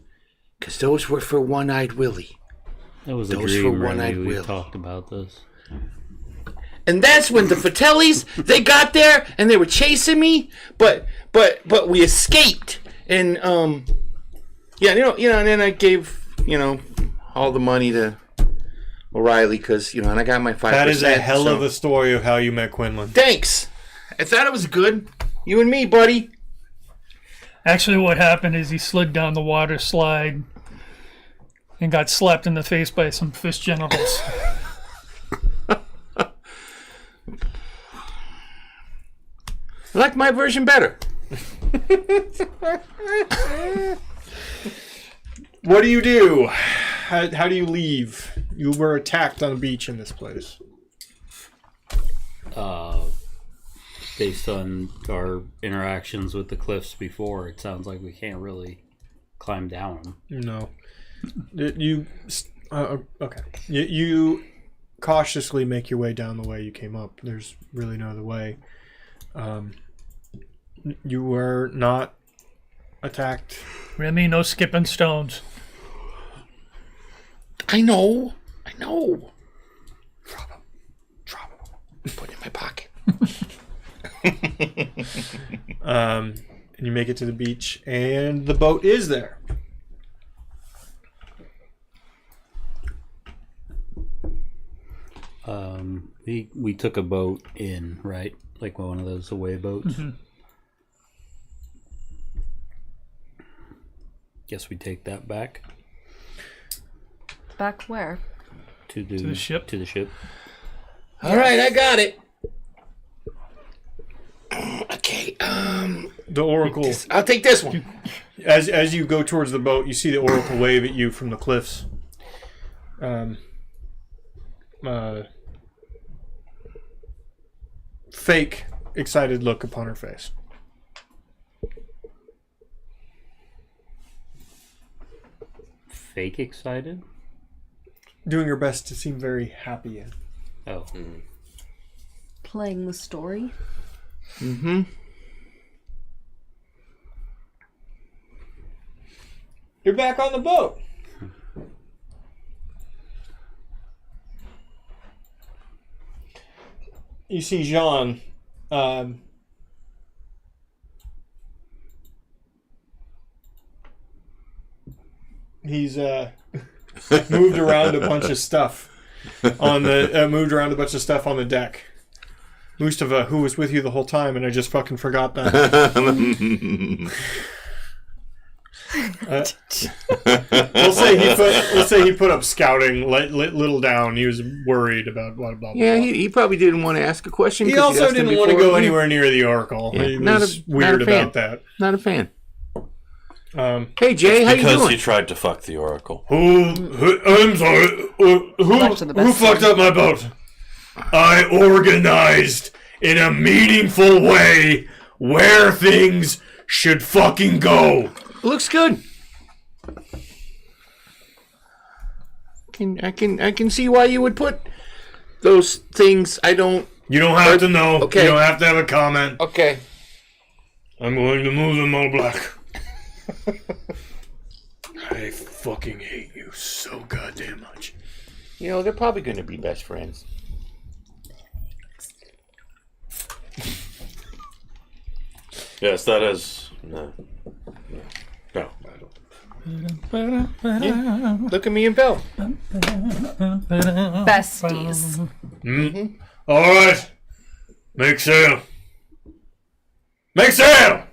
because those were for One-Eyed Willie. That was a Those for dream, One-Eyed Randy. We Willie. talked about this. And that's when the Fratellis, they got there and they were chasing me, but we escaped. And yeah, and then I gave all the money to O'Reilly because and I got my 5%. That is a hell so- of a story of how you met Quinlan. Thanks. I thought it was good. You and me, buddy. Actually, what happened is he slid down the water slide and got slapped in the face by some fish genitals. I like my version better. What do you do? How do you leave? You were attacked on a beach in this place. Based on our interactions with the cliffs before, it sounds like we can't really climb down them. No. Okay. You cautiously make your way down the way you came up. There's really no other way. You were not attacked. Remy, no skipping stones. I know. Drop him. Put it in my pocket. And you make it to the beach, and the boat is there. We took a boat in, right? Like one of those away boats. Mm-hmm. Guess we take that back Back where? to the ship? To the ship. All right, I got it. Okay. The Oracle, I'll take this one. as you go towards the boat, you see the Oracle wave at you from the cliffs. Fake, excited look upon her face. Fake excited? Doing her best to seem very happy. Oh. Playing the story. Mm-hmm. You're back on the boat. You see Jean. He's moved around a bunch of stuff on the deck. Mustafa, who was with you the whole time, and I just fucking forgot that. We'll say he put up scouting, little down. He was worried about blah blah blah. Yeah, he probably didn't want to ask a question. He 'cause also asked him didn't want to before. go anywhere near the Oracle. Yeah, He not was a weird fan. about that. Not a fan. Hey Jay, how you Because doing? he tried to fuck the Oracle. I'm sorry. Back to the best fucked up my boat? I organized in a meaningful way where things should fucking go. Looks good. I can see why you would put those things. I don't. You don't have to know. Okay. You don't have to have a comment. Okay. I'm going to move them all black. I fucking hate you so goddamn much. They're probably going to be best friends. Yes, that is. No. No. Look at me and Bill. Besties. All right. Make sail. Make sail!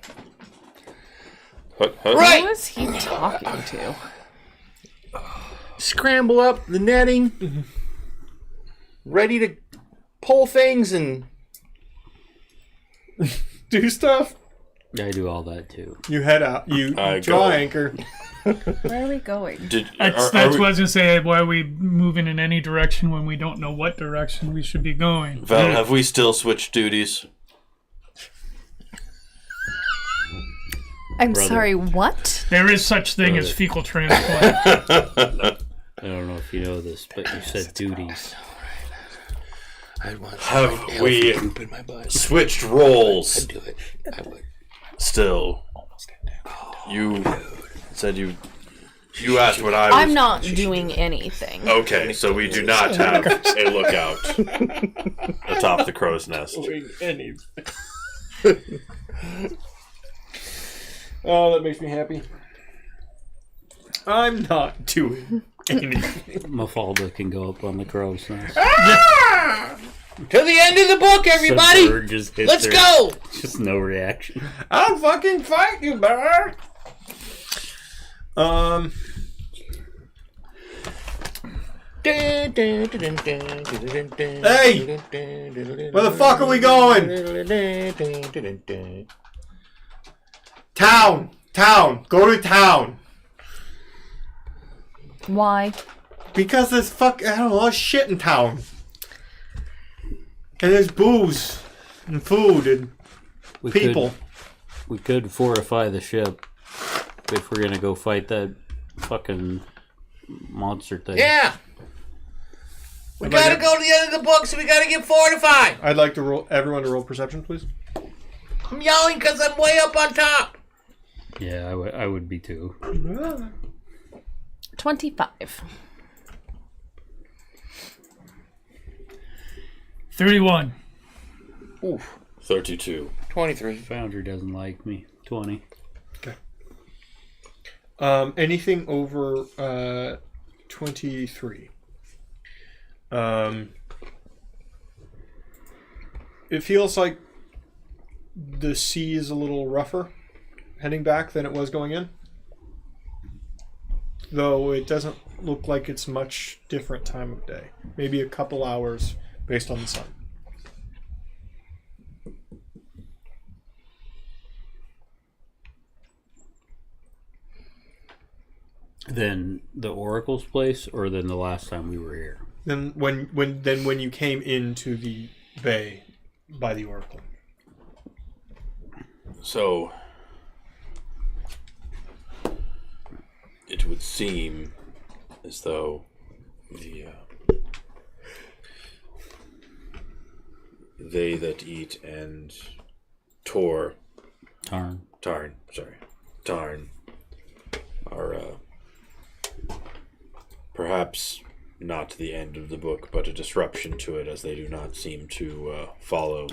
Right. Who is he talking to? Scramble up the netting. Ready to pull things and Do stuff. I do all that too. You head out. You I draw go. anchor. Where are we going? That's what I was going to say. Why are we moving in any direction when we don't know what direction we should be going? Val, have we still switched duties? I'm Brother. sorry, what? There is such thing as Brother. fecal transplant. I don't know if you know this, but you said duties. Have we Poop in my butt. switched roles? Do it. I would. Still, you said you asked what I was. I'm not doing anything. Okay, so we do not have a lookout atop the crow's nest. Oh, that makes me happy. I'm not doing anything. Mafalda can go up on the crow's nest. To the end of the book, everybody. The bird just hits Let's her. go. Just no reaction. I'll fucking fight you, bird. Hey! Where the fuck are we going? Town! Town! Go to town! Why? Because there's I don't know, there's shit in town. And there's booze and food and We people. we could fortify the ship if we're gonna go fight that fucking monster thing. Yeah. We gotta go to the end of the book, so we gotta get fortified. I'd like to roll everyone to roll perception, please. I'm yelling because I'm way up on top. Yeah, I would be too. 25. 31. 32. 23. Foundry doesn't like me. 20. Anything over 23. It feels like the sea is a little rougher heading back than it was going in. Though it doesn't look like it's much different time of day. Maybe a couple hours based on the sun. Then the Oracle's place, or then the last time we were here? Then when you came into the bay by the Oracle. So, it would seem as though the they that eat and Tarn are perhaps not the end of the book, but a disruption to it, as they do not seem to follow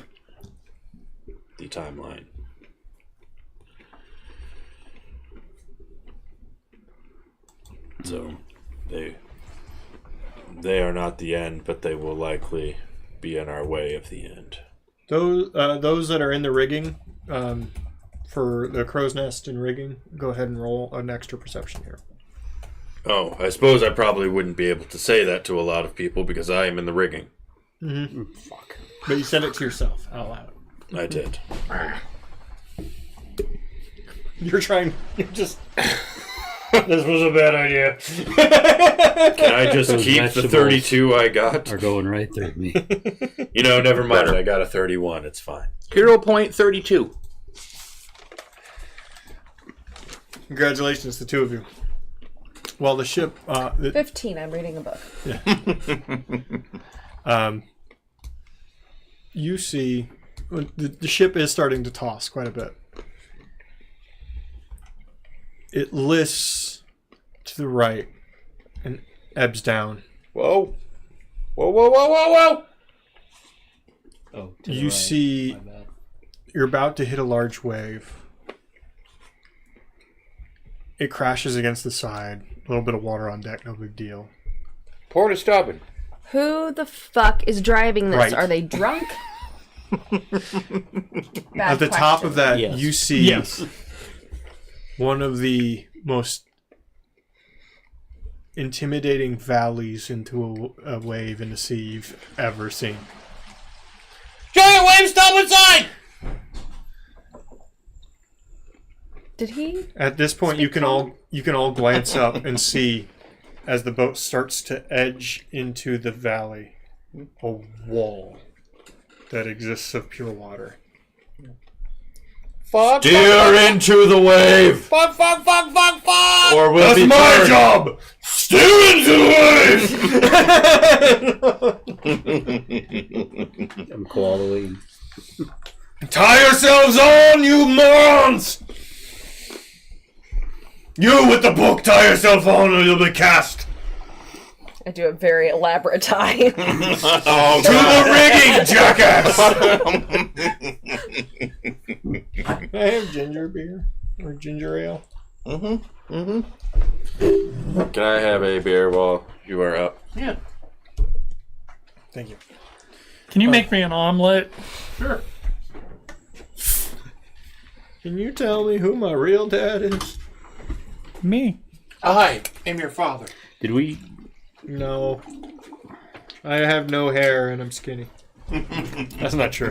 the timeline. So they are not the end, but they will likely be in our way of the end. Those that are in the rigging, for the crow's nest and rigging, go ahead and roll an extra perception here. Oh, I suppose I probably wouldn't be able to say that to a lot of people because I am in the rigging. Fuck. But you said it to yourself out loud. I did. You're just. This was a bad idea. Can I just Those keep the vegetables 32 I got? Are going right through me. You know, never mind. I got a 31. It's fine. Hero point 32. Congratulations, the two of you. Well, the ship. 15. I'm reading a book. You see, the ship is starting to toss quite a bit. It lists to the right and ebbs down. Whoa. Whoa, whoa, whoa, whoa, whoa! Oh, You see, you're about to hit a large wave. It crashes against the side. A little bit of water on deck, no big deal. Port of Stubborn. Who the fuck is driving this? Right. Are they drunk? At the top of that, Yes. you see Yes. one of the most intimidating valleys into a wave in the sea you've ever seen. Giant wave starboard side! Did he? At this point, you can all glance up and see, as the boat starts to edge into the valley, a wall that exists of pure water. Fuck. Steer into the wave. Fuck. Or we'll be my turned. job. Steer into the wave. I'm koalaing. Tie yourselves on, you morons! You with the book, tie yourself on or you'll be cast. I do a very elaborate tie. Oh, To the rigging, jackass! I have ginger beer or ginger ale. Can I have a beer while you are up? Yeah. Thank you. Can you make me an omelet? Sure. Can you tell me who my real dad is? Me. I am your father. Did we? No. I have no hair and I'm skinny. That's not true.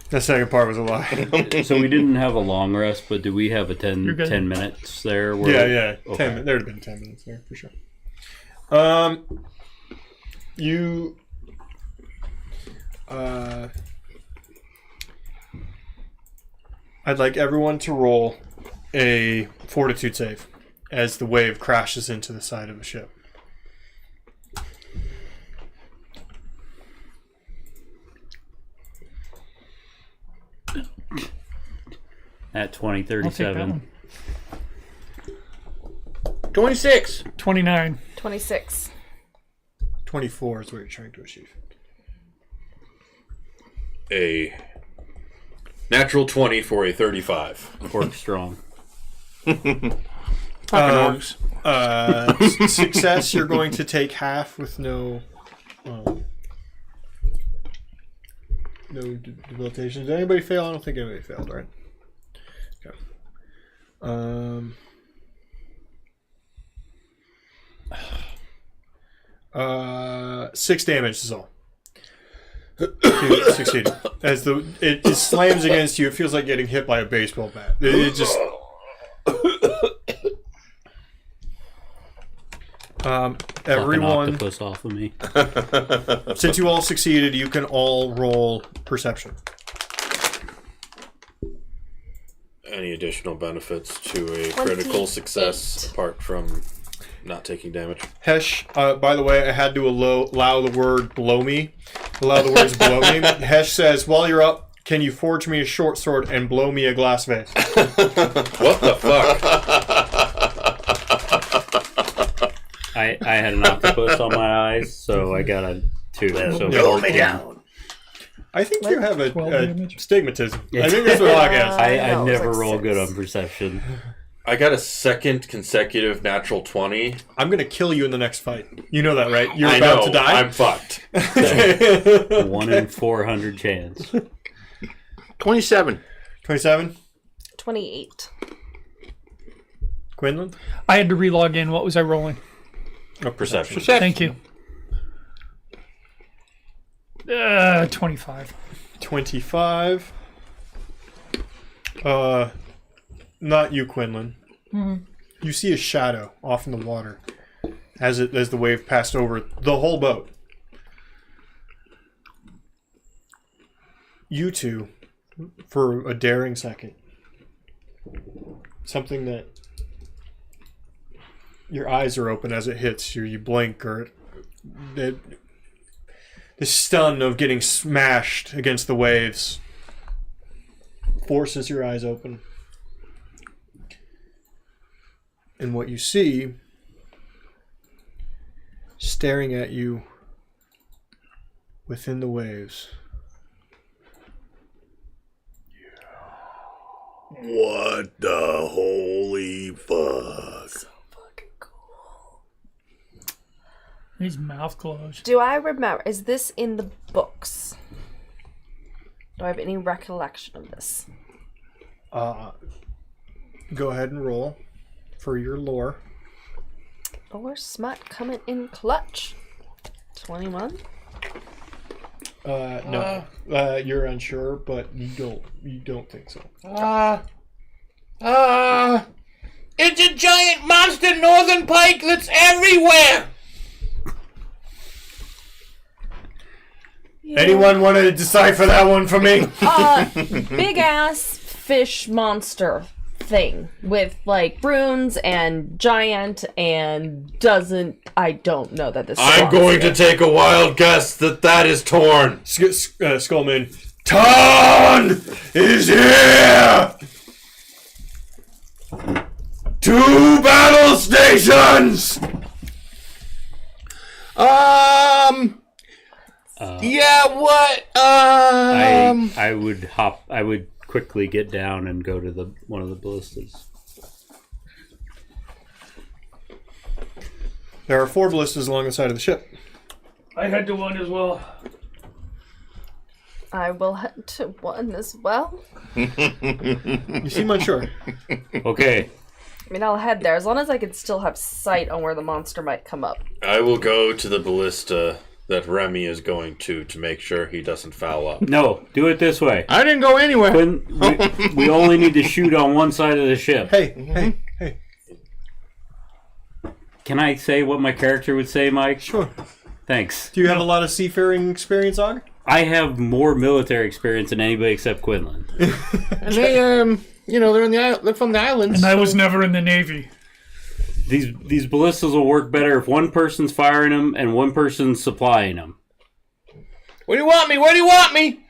The second part was a lie. So we didn't have a long rest, but do we have a 10 You're good. minutes there? Where, Yeah. Okay. There'd have been 10 minutes there for sure. You. I'd like everyone to roll a fortitude save as the wave crashes into the side of the ship. At I'll take that 2037. one. 26. 29. 26. 24 is what you're trying to achieve. A natural 20 for a 35. Work strong. Success, you're going to take half with no debilitation. Did anybody fail? I don't think anybody failed, right? Okay. 6 damage is all. You succeeded. As it slams against you, it feels like getting hit by a baseball bat. It just. Fuck an Everyone, octopus off of me. since you all succeeded, you can all roll perception. Any additional benefits to a critical success apart from not taking damage? Hesh, by the way, I had to allow the word below me. Allow the words below me. Hesh says, while you're up, can you forge me a short sword and blow me a glass vase? What the fuck? I had an octopus on my eyes, so I got a 2. So Roll 14. I think you have 12 a damage? stigmatism. I think that's what Log has. I No, never it's like roll 6. good on perception. I got a second consecutive natural 20. I'm going to kill you in the next fight. You know that, right? You're I about know, to die? I'm fucked. 1 in 400 chance. 27. 27? 28. Quinlan? I had to relog in. What was I rolling? Oh, Perception. Thank you. 25. 25. Not you, Quinlan. You see a shadow off in the water as the wave passed over the whole boat. You two, for a daring second, something that your eyes are open as it hits you. You blink, or the stun of getting smashed against the waves forces your eyes open. And what you see, staring at you within the waves, What the holy fuck? His mouth closed. Do I remember? Is this in the books? Do I have any recollection of this? go ahead and roll for your lore. Or smut coming in clutch. 21. No, you're unsure, but you don't think so. It's a giant monster northern pike that's everywhere. Anyone want to decipher that one for me? Big ass fish monster thing with like runes and giant and I don't know that this I'm going to take a wild guess that is Torn. Skullman. Ton is here. 2 battle stations. Yeah. What? I would quickly get down and go to one of the ballistas. There are 4 ballistas along the side of the ship. I head to one as well. I will head to one as well. You seem unsure. Okay. I mean, I'll head there as long as I can still have sight on where the monster might come up. I will go to the ballista that Remy is going to make sure he doesn't foul up. No, do it this way. I didn't go anywhere. We only need to shoot on one side of the ship. Hey. Can I say what my character would say, Mike? Sure. Thanks. Do you have a lot of seafaring experience, Og? I have more military experience than anybody except Quinlan. And they, they're from the islands. And I was never in the Navy. These ballistas will work better if one person's firing them and one person's supplying them. Where do you want me? Where do you want me?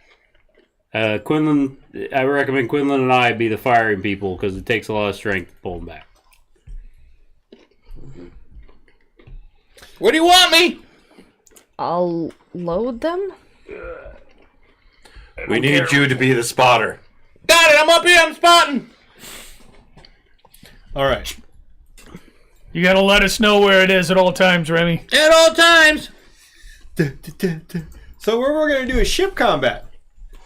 Quinlan, I recommend Quinlan and I be the firing people because it takes a lot of strength to pull them back. Where do you want me? I'll load them. We need you to be the spotter. Got it. I'm up here. I'm spotting. All right. You gotta let us know where it is at all times, Remy. At all times. So what we're going to do is ship combat.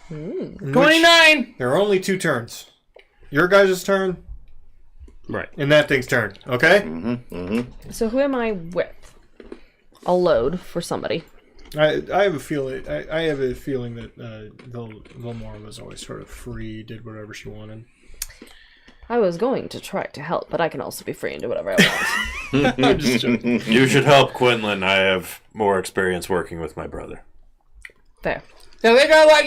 29. There are only 2 turns. Your guys' turn Right. and that thing's turn. Okay? So who am I with? I'll load for somebody. I have a feeling. I have a feeling that Vilmora was always sort of free, did whatever she wanted. I was going to try to help, but I can also be free and do whatever I want. I'm just joking. You should help Quinlan. I have more experience working with my brother. Fair. Now they got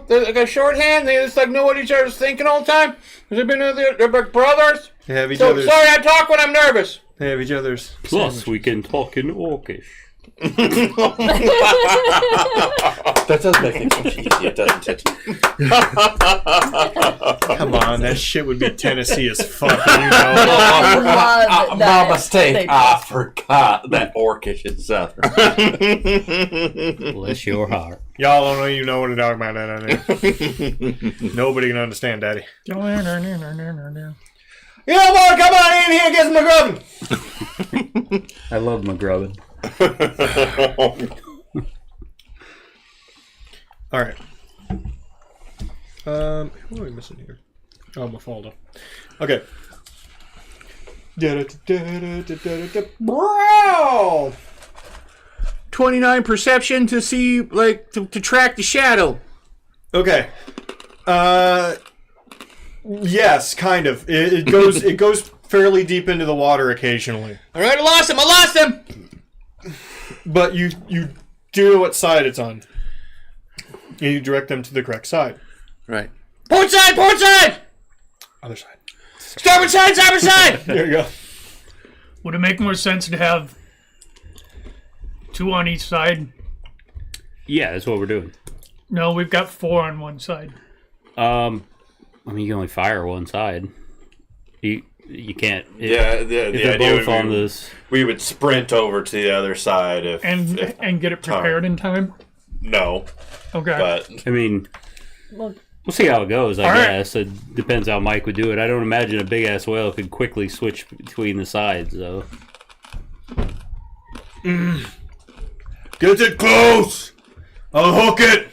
they got shorthand. They just know what each other's thinking all the time. They've been they're like brothers. They have each So other's. sorry, I talk when I'm nervous. They have each other's. Plus, we can talk in Orcish. That does make things much easier, doesn't it? Come on, that shit would be Tennessee as fuck. I love that. My mistake. they- I forgot that Orcish is southern. Bless your heart. Y'all don't even know what to talk about that. Nobody can understand, Daddy. You know what? Come on in here and get some McGrubbin. I love McGrubbin. All right. Who are we missing here? Oh, Mafalda. Okay. Bro! 29 perception to see, to track the shadow. Okay. Yes, kind of. It goes fairly deep into the water occasionally. All right, I lost him. But you do know what side it's on. And you direct them to the correct side. Right. Port side. Other side. Starboard side. There you go. Would it make more sense to have 2 on each side? Yeah, that's what we're doing. No, we've got 4 on one side. I mean, you can only fire one side. You can't. Yeah, if the they're idea both would on be this. we would sprint over to the other side if And get it prepared in time? no, Okay. but I mean, Well, we'll see how it goes, I All right. guess. It depends how Mike would do it. I don't imagine a big ass whale could quickly switch between the sides, though. Get it close! I'll hook it!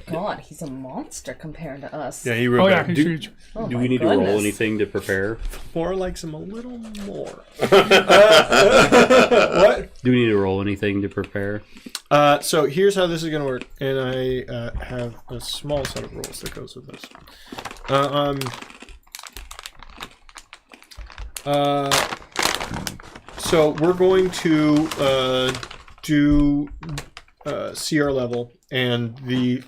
God, he's a monster compared to us. Yeah, he really he's huge. Oh Do my we need to roll goodness. anything to prepare? more likes him a little more. What? Do we need to roll anything to prepare? So here's how this is going to work. And I have a small set of rules that goes with this. So we're going to do CR level, and the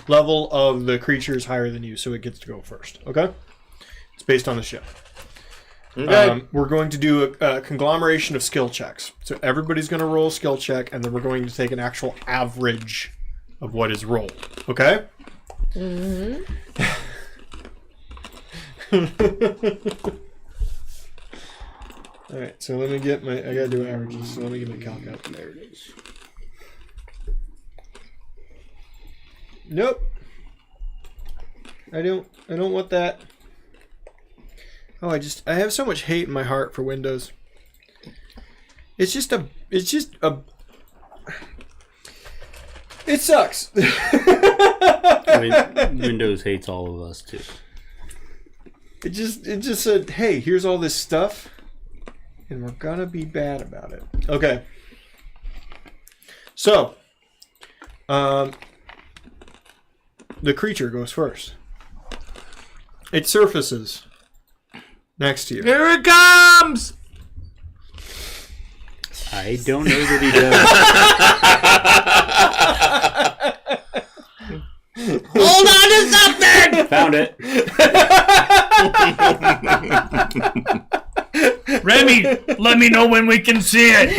level of the creature is higher than you, so it gets to go first. Okay? It's based on the ship. Okay. We're going to do a conglomeration of skill checks. So everybody's going to roll a skill check, and then we're going to take an actual average of what is rolled. Okay? All right. So let me get my. I gotta do averages. So let me get my calculator. There it is. Nope. I don't want that. Oh, I have so much hate in my heart for Windows. It sucks. Windows hates all of us too. It just said, hey, here's all this stuff, and we're gonna be bad about it. Okay. So, the creature goes first. It surfaces next to you. Here it comes! I don't know that he does. Hold on to something! Found it. Remy, let me know when we can see it.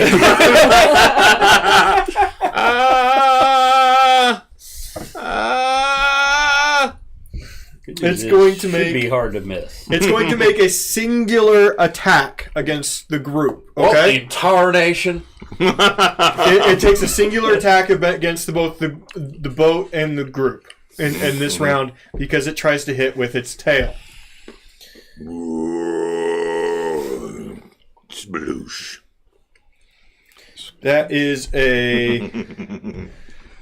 It's going to Should be make hard to miss. it's going to make a singular attack against the group. Okay. Okay, Tarnation. it takes a singular attack against both the boat and the group in this round because it tries to hit with its tail. Sploosh. That is a.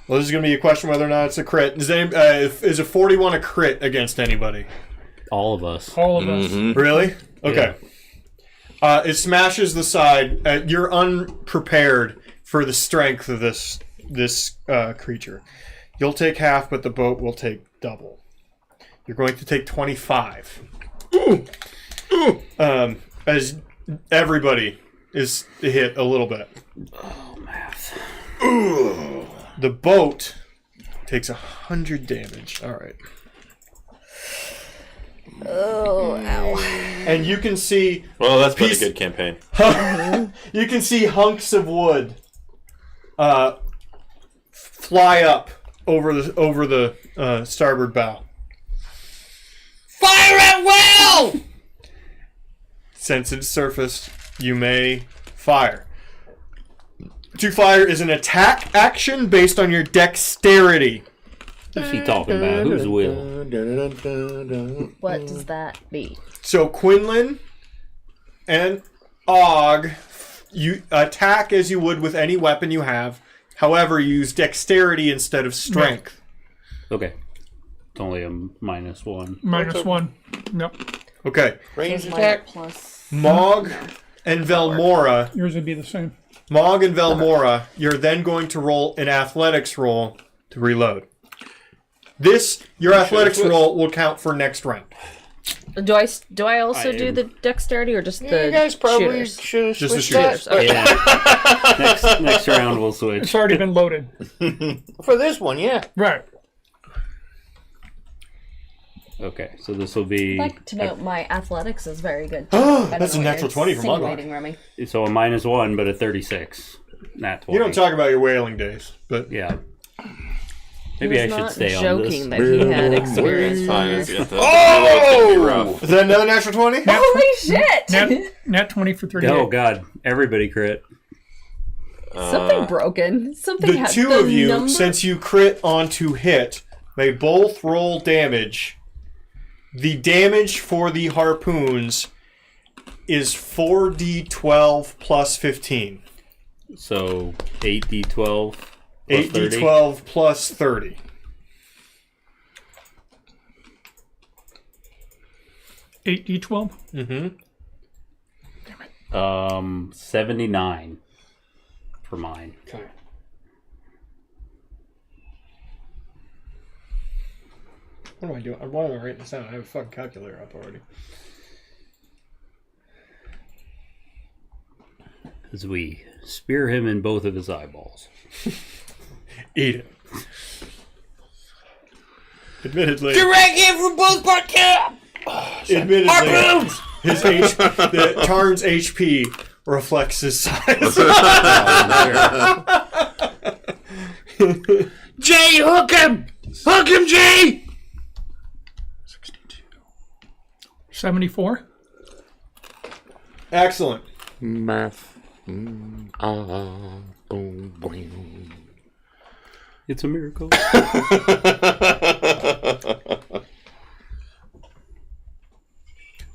Well, this is going to be a question whether or not it's a crit. Is a 41 a crit against anybody? All of us. All of us. Really? Okay. It smashes the side. You're unprepared for the strength of this creature. You'll take half, but the boat will take double. You're going to take 25. As everybody is hit a little bit. Oh, math. The boat takes 100 damage. All right. Oh, ow. And you can see Well, that's been a Piece- good campaign. you can see hunks of wood fly up over the starboard bow. Fire at will! Since it's surfaced, you may fire. To fire is an attack action based on your dexterity. Who's he talking about? Who's Will? What does that mean? So Quinlan and Og, you attack as you would with any weapon you have. However, you use dexterity instead of strength. Okay. It's only a -1. -1. Nope. Okay. Range Is attack. mine plus? Mog and Velmora. Yours would be the same. Mog and Velmora, you're then going to roll an athletics roll to reload. Your athletics roll will count for next round. Do I also do the dexterity or just the You guys probably shooters? should have Just the switched shooters. that. Yeah. next round we'll switch. It's already been loaded. For this one, yeah. Right. Okay, so this will be I'd like to note my athletics is very good. That's a natural 20 for Muglock. Insinuating, Remy. so a -1, but a 36. Nat 20. You don't talk about your whaling days, but Yeah. He Maybe I was should not stay on joking this. that he had experience. Fine. in It's this. got the is that another natural 20? Holy shit! Nat 20 for 38. Oh god, everybody crit. Something broken. Something The had two the of you, number- since you crit onto hit, may both roll damage. The damage for the harpoons is 4d12 plus 15. So 8d12 plus 30. 8d12 plus 30. Eight D12. 79 for mine. Okay. What am I doing? Why am I writing this down? I have a fucking calculator up already. As we spear him in both of his eyeballs. Eat it. Admittedly, Direct hit from both part camp. admittedly, his Tarn's HP reflects his size. Jay, hook him! Hook him, Jay! 74. Excellent. Math. It's a miracle.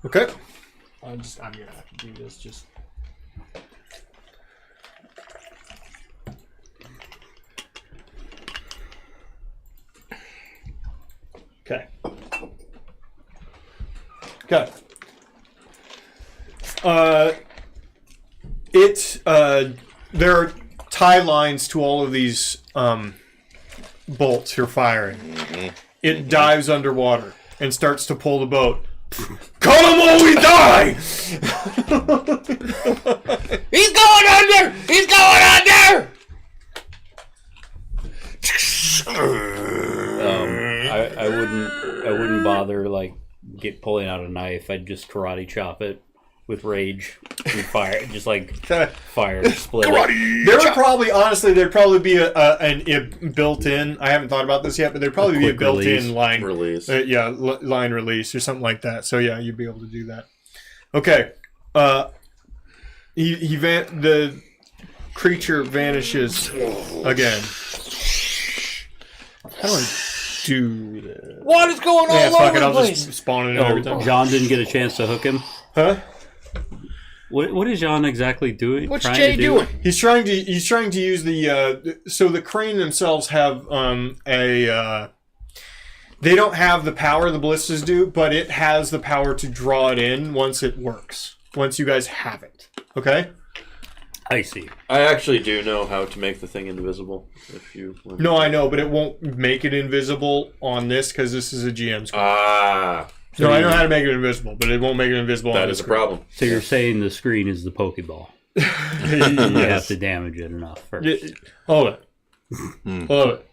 Okay. I'm gonna have to do this just. Okay. Okay. There are tie lines to all of these bolts you're firing. It dives underwater and starts to pull the boat. Cut him or we die! He's going under! He's going under! I wouldn't bother pulling out a knife. I'd just karate chop it with rage and fire, just fire split. There'd probably be a built-in. I haven't thought about this yet, but there'd probably be a quick built-in release. line Release. line release or something like that. So yeah, you'd be able to do that. Okay. The creature vanishes again. How do I do this? Water's going all Yeah, fuck over it. the I'll place. just spawn it every time. John didn't get a chance to hook him. Huh? What is John exactly doing? What's trying Jay to do? doing? He's trying to use the so the crane themselves have they don't have the power the ballistas do, but it has the power to draw it in once it works. Once you guys have it. Okay? I see. I actually do know how to make the thing invisible. If you want. No, I know, but it won't make it invisible on this because this is a GM screen. No, I know how to make it invisible, but it won't make it invisible on That this is a screen. problem. So you're saying the screen is the Pokeball. You have Yes. to damage it enough first. Hold it. Hold it.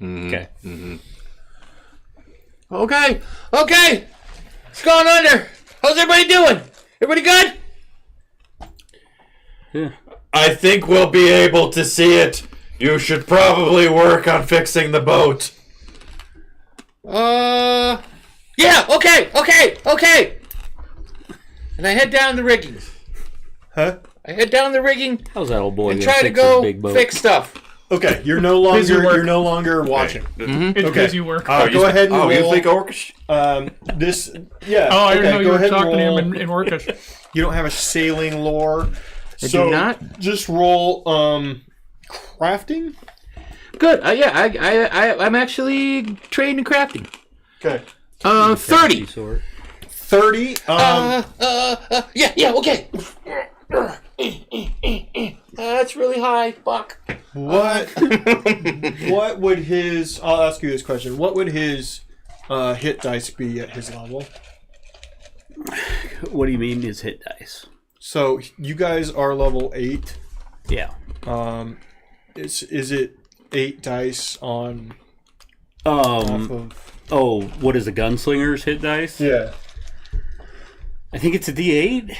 Okay. Okay. It's going under. How's everybody doing? Everybody good? Yeah. I think we'll be able to see it. You should probably work on fixing the boat. Yeah, okay. And I head down the rigging. Huh? I head down the rigging How's that old boy and gonna try to fix his go big boat? fix stuff. Okay, you're no longer watching. It's Okay. busy work. Go ahead and roll. you think orcish? This, yeah. Oh, I didn't know okay, you go were ahead and talking to him roll. in Orcish. You don't have a sailing lore. I do not. Just roll crafting. Good. I'm actually trained in crafting. Okay. 30. Sword. 30. Yeah, okay. That's really high, Buck. What would his I'll ask you this question. What would his hit dice be at his level? What do you mean his hit dice? So you guys are level 8. Yeah. Is it 8 dice on off of What is a gunslinger's hit dice? Yeah. I think it's a D8.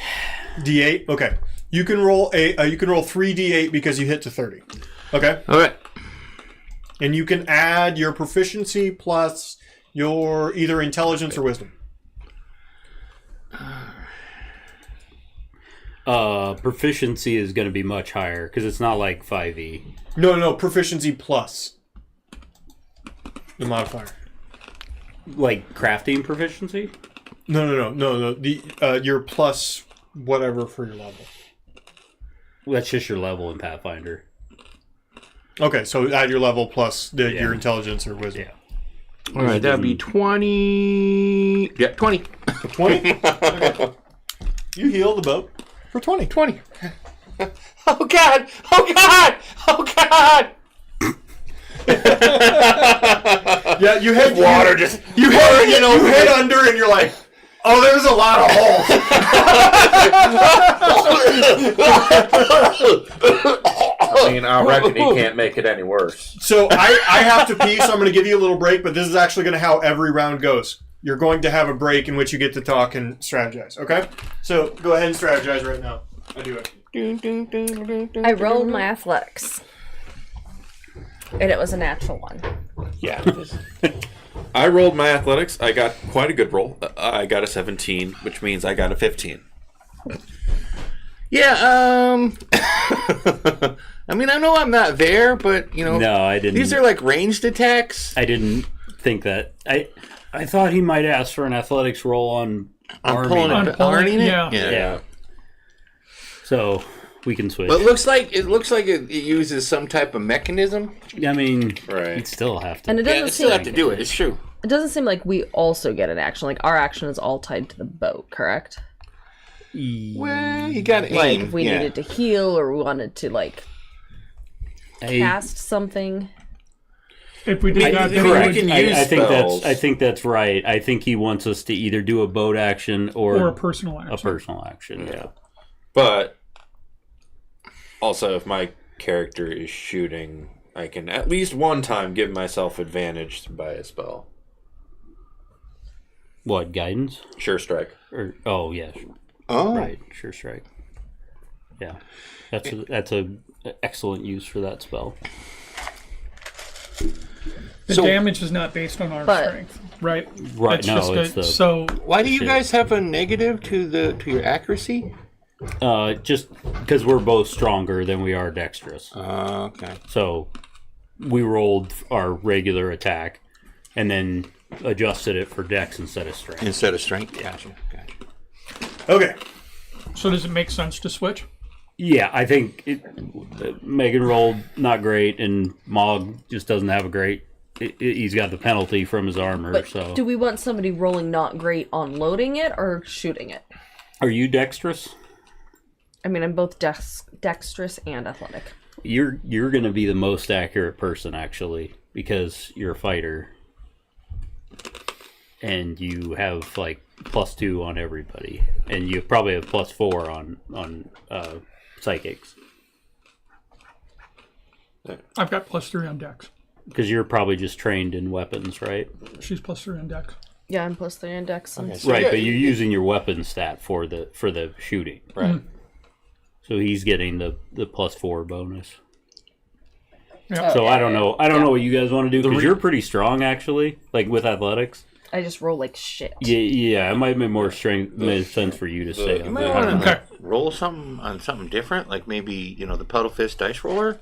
D8? Okay. You can roll 3 D8 because you hit to 30. Okay? All right. And you can add your proficiency plus your either intelligence or wisdom. Proficiency is going to be much higher because it's not like 5e. No, proficiency plus the modifier. Like crafting proficiency? No. The your plus whatever for your level. That's just your level in Pathfinder. Okay, so add your level plus your intelligence or wisdom. Yeah. All right, that'd be 20. Yeah, 20. 20? Okay. You heal the boat for 20. 20. Oh, God. Yeah, you hit Water just. you hit under and you're like, oh, there's a lot of holes. Oh, I mean, I reckon he can't make it any worse. So I have to pee, so I'm going to give you a little break, but this is actually going to how every round goes. You're going to have a break in which you get to talk and strategize, okay? So go ahead and strategize right now. I do it. I rolled my athletics. And it was a natural one. Yeah. I rolled my athletics. I got quite a good roll. I got a 17, which means I got a 15. Yeah, I mean, I know I'm not there, but, you know. No, I didn't. These are like ranged attacks. I didn't think that. I thought he might ask for an athletics roll on I'm arming. pulling On it. Arming it? yeah. Yeah. So we can switch. But it looks like it uses some type of mechanism. I mean, Right. you'd still have to. And it Yeah, doesn't you still seem have to do it. It's true. it doesn't seem like we also get an action. Like our action is all tied to the boat, correct? Well, you got to Like aim. if we yeah. needed to heal or we wanted to like cast something. If we did that, then Correct. we can I use think spells. I think that's right. I think he wants us to either do a boat action or a personal action. a personal action. Yeah. But also, if my character is shooting, I can at least one time give myself advantage by a spell. What, guidance? Sure strike. Or yeah. Oh. Right. Sure strike. Yeah. That's a excellent use for that spell. The So- damage is not based on our But- strength, right? Right. It's No, just it's the so Why do you Shit. guys have a negative to your accuracy? just because we're both stronger than we are dexterous. Okay. So we rolled our regular attack and then adjusted it for dex instead of strength. Instead of strength. Gotcha. Okay. So does it make sense to switch? Yeah, I think Megan rolled not great, and Mog just doesn't have a great. He's got the penalty from his armor. But So, do we want somebody rolling not great on loading it or shooting it? are you dexterous? I mean, I'm both dexterous and athletic. You're going to be the most accurate person actually because you're a fighter, and you have like +2 on everybody, and you probably have +4 on psychics I've got +3 on dex. because you're probably just trained in weapons, right? She's +3 on dex. Yeah, I'm +3 on dex. And Right, but you're using your weapon stat for the shooting. Right. So he's getting the +4 bonus. Yeah. So I don't know. I don't know what you guys want to do because you're pretty strong actually, like with athletics. I just roll like shit. Yeah. It might make more strength make sense for you to stay. You on might that. want to Okay. roll something on something different, like maybe the Puddle Fist dice roller.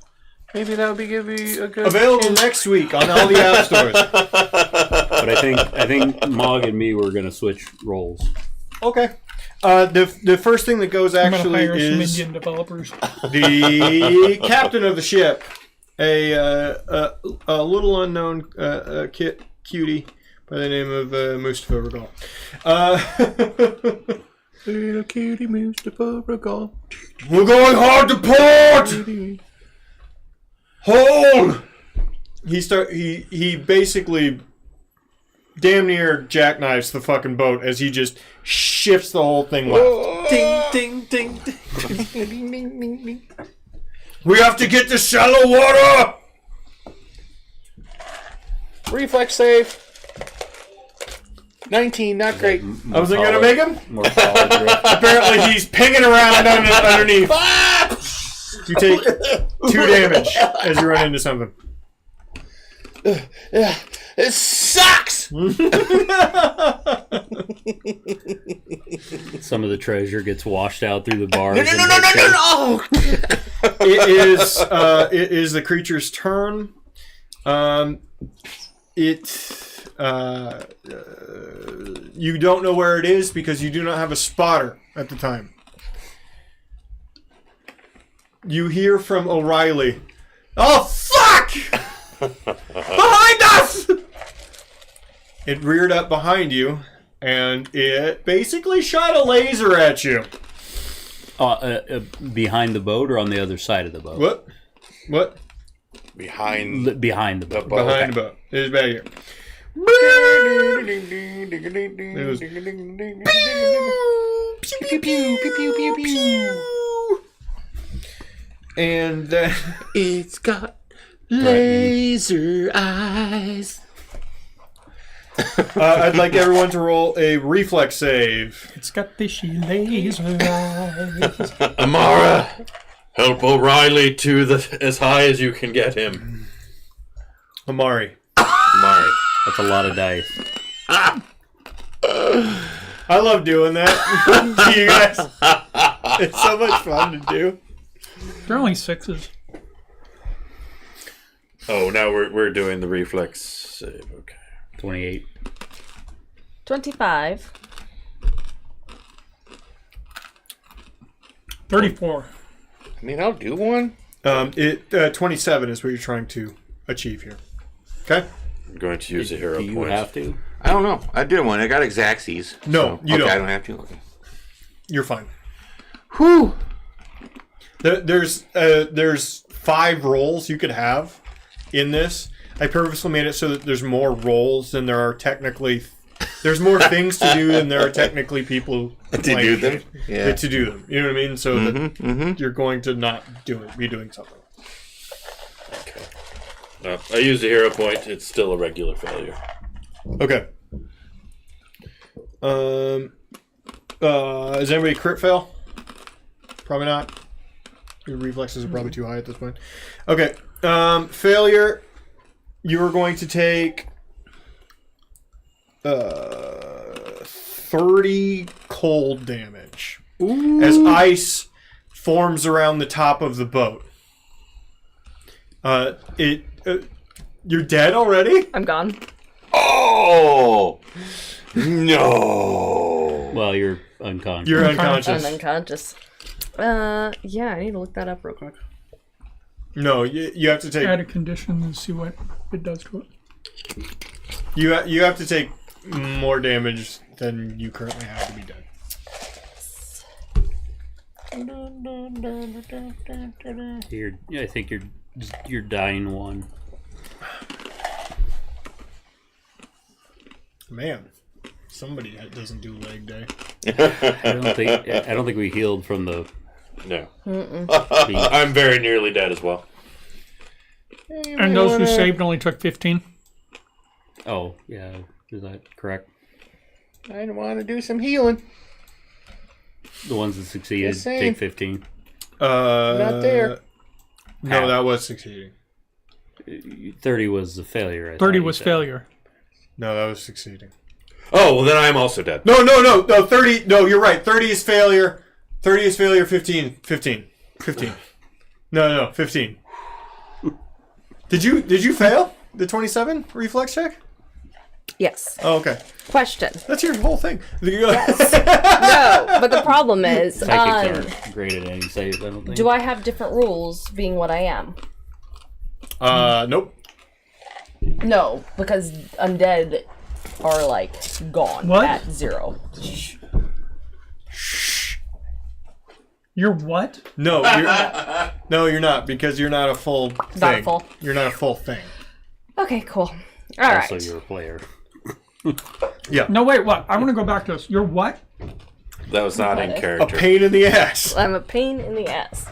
Maybe that would give you a good. Available next week on all the app stores. But I think Mog and me were gonna switch roles. Okay. The first thing that goes I'm actually gonna hire some is Indian developers. the captain of the ship, a little unknown cutie by the name of Mustafa Regal. Little cutie Mustafa Regal. We're going hard to port. Hold. He basically damn near jackknives the fucking boat as he just shifts the whole thing left. Ding, ding, ding. We have to get to shallow water. Reflex save. 19, not great. I wasn't gonna make him. More solid drift. Apparently, he's pinging around underneath. You take 2 damage as you run into something. It sucks. Some of the treasure gets washed out through the bars. No. It is the creature's turn. You don't know where it is because you do not have a spotter at the time. You hear from O'Reilly. Oh fuck! Behind us! It reared up behind you, and it basically shot a laser at you. Behind the boat or on the other side of the boat? What? Behind Behind the boat. Behind the boat. It is back here. And then It's got laser eyes. I'd like everyone to roll a reflex save. It's got fishy laser eyes. Amara, help O'Reilly to as high as you can get him. Amari. Amari. That's a lot of dice. I love doing that to you guys. It's so much fun to do. They're only 6s. Oh, now we're doing the reflex save. Okay. 28. 25. 34. I mean, I'll do one. 27 is what you're trying to achieve here. Okay? I'm going to use a hero Do you point. have to? I don't know. I did one. I got Exacxies. No, you okay, don't. I don't have to. Okay. You're fine. Whew. There's 5 rolls you could have in this. I purposely made it so that there's more rolls than there are technically. There's more things to do than there are technically people To do them? Yeah. to do them. You know what I mean? So that you're going to not be doing something. No, I used a hero point. It's still a regular failure. Okay. Is anybody crit fail? Probably not. Your reflexes are probably too high at this point. Okay. Failure. You are going to take 30 cold damage as ice forms around the top of the boat. You're dead already? I'm gone. Oh! No! Well, you're unconscious. You're I'm unconscious. unconscious. Yeah, I need to look that up real quick. No, you have to take. Add a condition and see what it does to it. You have to take more damage than you currently have to be dead. I think you're dying one. Man, somebody that doesn't do leg day. I don't think we healed from the. No. I'm very nearly dead as well. And those who saved only took 15. Oh yeah, is that correct? I want to do some healing. The ones that succeeded Just saying. take 15. Not there. No, that was succeeding. 30 was a failure. 30 was failure. No, that was succeeding. Oh, well then I am also dead. No, 30. No, you're right. 30 is failure. 30 is failure. 15. No, 15. Did you fail the 27 reflex check? Yes. Oh, okay. Question. That's your whole thing. No, but the problem is, Psychics aren't graded any saves, I don't think. do I have different rules being what I am? Nope. No, because undead are like gone What? at 0. You're what? No, you're not because you're not a full thing. Not a full. You're not a full thing. Okay, cool. All right. Also, you're a player. No, wait, what? I want to go back to this. You're what? That was not in A character. pain in the ass. I'm a pain in the ass.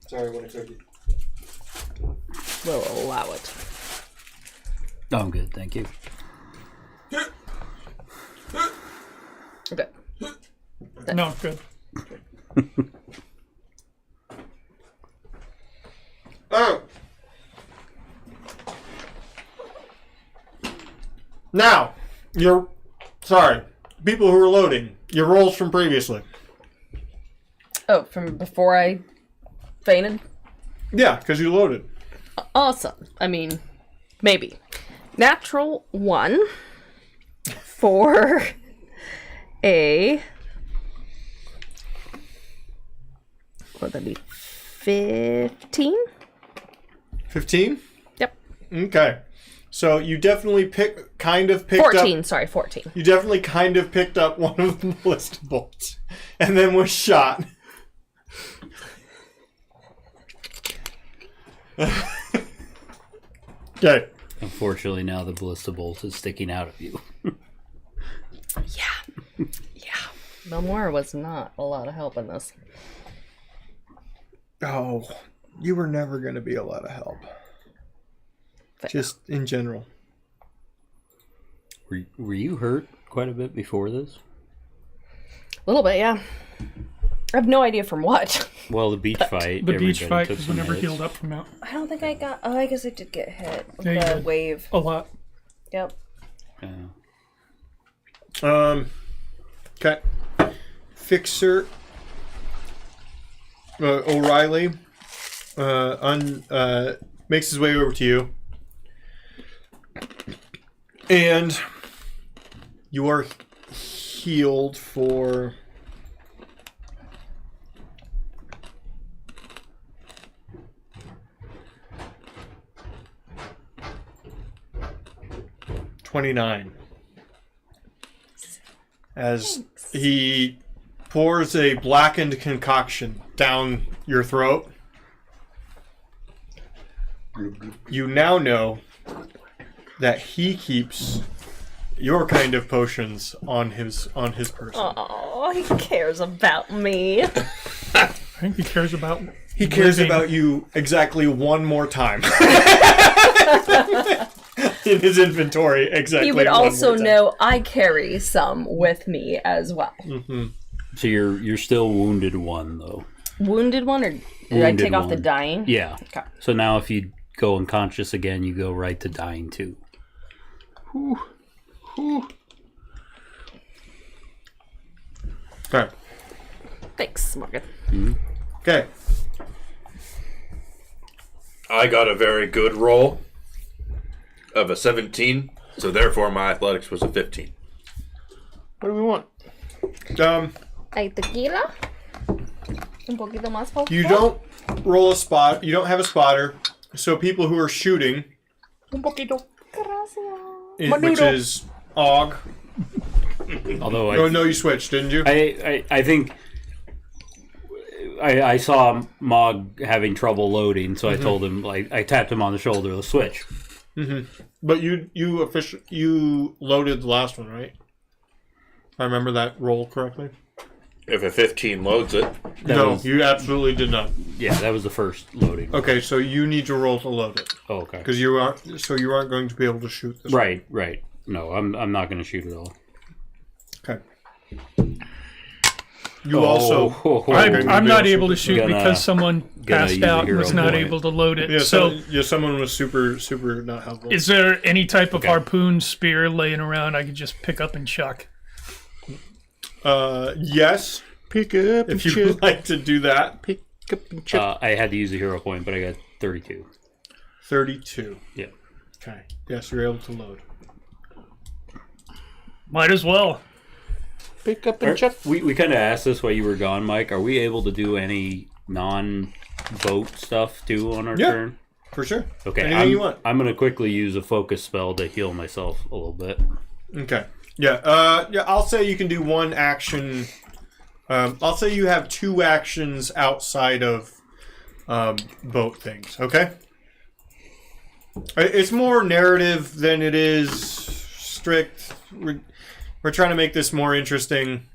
Sorry, what a cookie. We'll allow it. Oh, I'm good, thank you. Okay. No, good. Oh. Now, people who are loading, your rolls from previously. Oh, from before I fainted? Yeah, because you loaded. Awesome. I mean, maybe. Natural 1 for a... What would that be? 15? 15? Yep. Okay. So you definitely picked 14, up... sorry, 14. You definitely kind of picked up one of the ballista bolts. And then was shot. Okay. Unfortunately, now the ballista bolt is sticking out of you. Yeah. Belmora was not a lot of help in this. Oh, you were never going to be a lot of help. Just in general. Were you hurt quite a bit before this? A little bit, yeah. I have no idea from what. Well, the beach fight. The beach everybody fight took was some whenever hits. healed up from out. I don't think I got. Oh, I guess I did get hit with Yeah, you the did. wave. A lot. Yep. Okay. Fixer. O'Reilly. Makes his way over to you. And you are healed for... $29. As he pours a blackened concoction down your throat, you now know that he keeps your kind of potions on his person. Oh, he cares about me. I think he cares about. He cares living. about you exactly one more time. In his inventory, exactly. He would one also more time. know I carry some with me as well. So you're still wounded one though. Wounded one, or did I Wounded take off the one. dying? Yeah. Okay. So now if you go unconscious again, you go right to dying too. Okay. Thanks, Morgan. Okay. I got a very good roll of a 17, so therefore my athletics was a 15. What do we want? ¿Hay tequila? Un poquito más, por You favor? don't roll a spot. You don't have a spotter. So people who are shooting, Gracias. which is Og. Although Oh no, you switched, didn't you? I think I saw Mog having trouble loading, so I told him, like, I tapped him on the shoulder, let's switch. But you loaded the last one, right? If I remember that roll correctly. If a 15 loads it, No, was- you absolutely did not. Yeah, that was the first loading. Okay, so you need to roll to load it Oh, okay. because you aren't going to be able to shoot this. Right. No, I'm not going to shoot at all. Okay. You also. I'm not able to shoot Gonna- because someone passed use a out and hero was not point. able to load it. Yeah, So, someone was super not helpful. is there any type of harpoon spear laying around I could just pick up and chuck? Yes, Pick up if you would like to do that. Pick up and chip. I had to use a hero point, but I got 32. 32. Yeah. Okay. Yes, you're able to load. Might as well. Pick up and chip. We kind of asked this while you were gone, Mike. Are we able to do any non-boat stuff too on our Yeah. turn? For sure. Okay, Anything you want. I'm going to quickly use a focus spell to heal myself a little bit. Okay. Yeah. I'll say you can do one action. I'll say you have two actions outside of boat things. Okay. It's more narrative than it is strict. We're trying to make this more interesting.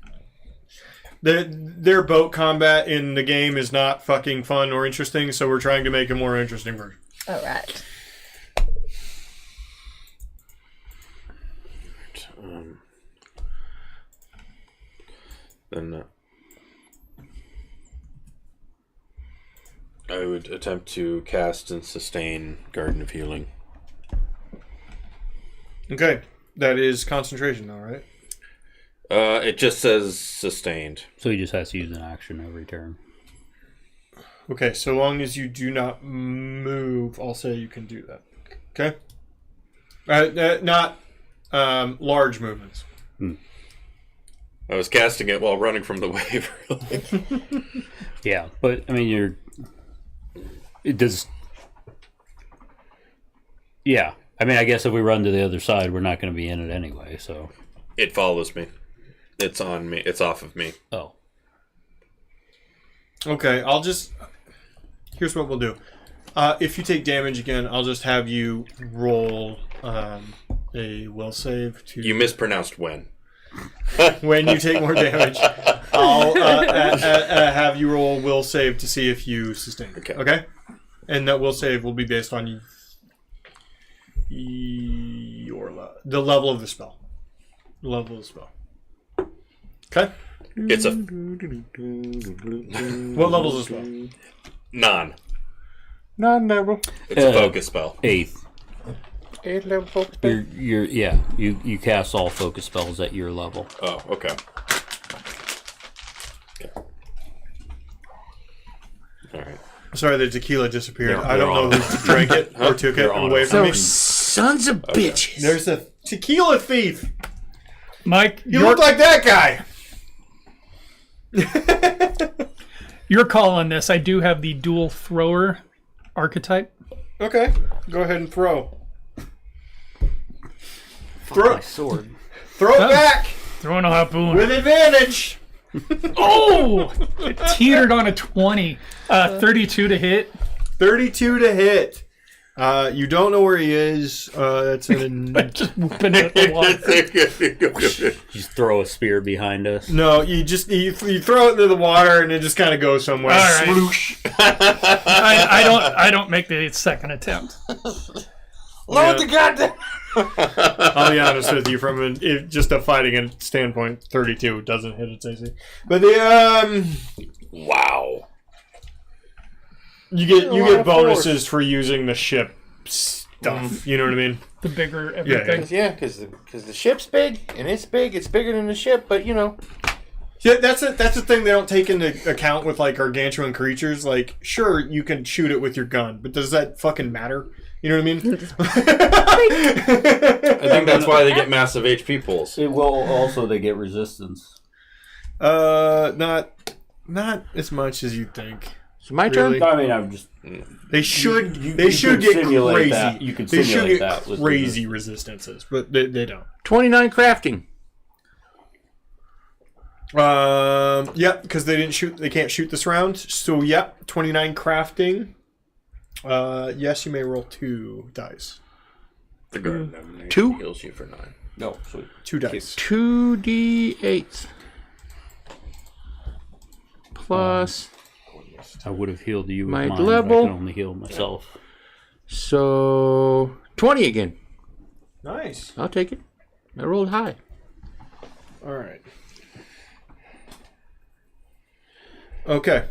Their boat combat in the game is not fucking fun or interesting, so we're trying to make a more interesting version. All right. then I would attempt to cast and sustain Garden of Healing. Okay. That is concentration, though, right? It just says sustained. So he just has to use an action every turn. Okay, so long as you do not move, I'll say you can do that. Okay? Not large movements. I was casting it while running from the wave. Yeah, but I mean, it does. Yeah, I mean, I guess if we run to the other side, we're not going to be in it anyway. So. It follows me. It's on me. It's off of me. Oh. Okay, here's what we'll do. If you take damage again, I'll just have you roll a will save to. You mispronounced when. When you take more damage, I'll have you roll a will save to see if you sustain. Okay? And that will save will be based on the level of the spell. The level of the spell. Okay? It's a What level is the spell? Non-level. It's a focus spell. 8th. 8th level focus spell. You cast all focus spells at your level. Oh, okay. All right. Sorry, the tequila disappeared. They're I don't know on. who drank it or took it They're on away it. from me. Sons of bitches. There's a tequila thief. Mike, You look like that guy. your call on this. I do have the dual thrower archetype. Okay, go ahead and throw. My sword. Throw it back Throwing a harpoon. with advantage. Oh! It teetered on a 20. 32 to hit. 32 to hit. You don't know where he is. That's an. Just whooping it at the water. Just throw a spear behind us. No, you throw it into the water and it just kind of goes somewhere. All right. Sploosh. I don't make the second attempt. Load the goddamn. I'll be honest with you, from just a fighting standpoint, 32 doesn't hit its AC. But the Wow. you get bonuses for using the ship stuff. You know what I mean? The bigger everything. Yeah, because the ship's big, and it's big. It's bigger than the ship, but you know. Yeah, that's the thing they don't take into account with like gargantuan creatures. Like, sure, you can shoot it with your gun, but does that fucking matter? You know what I mean? I think that's why they get massive HP pools. It will also they get resistance. Not as much as you think. So my Really? turn. I mean, I'm just They should you get simulate crazy. that. You can They should simulate get that with crazy resistances, but they don't. 29 crafting. Yep, because they didn't shoot. They can't shoot this round. So yep, 29 crafting. Yes, you may roll 2 dice. The garden elimination 2? heals you for 9. no, sweet. 2 dice. 2d8 plus. I would have healed you with My mine, but level. I can only heal myself. So 20 again. Nice. I'll take it. I rolled high. All right. Okay.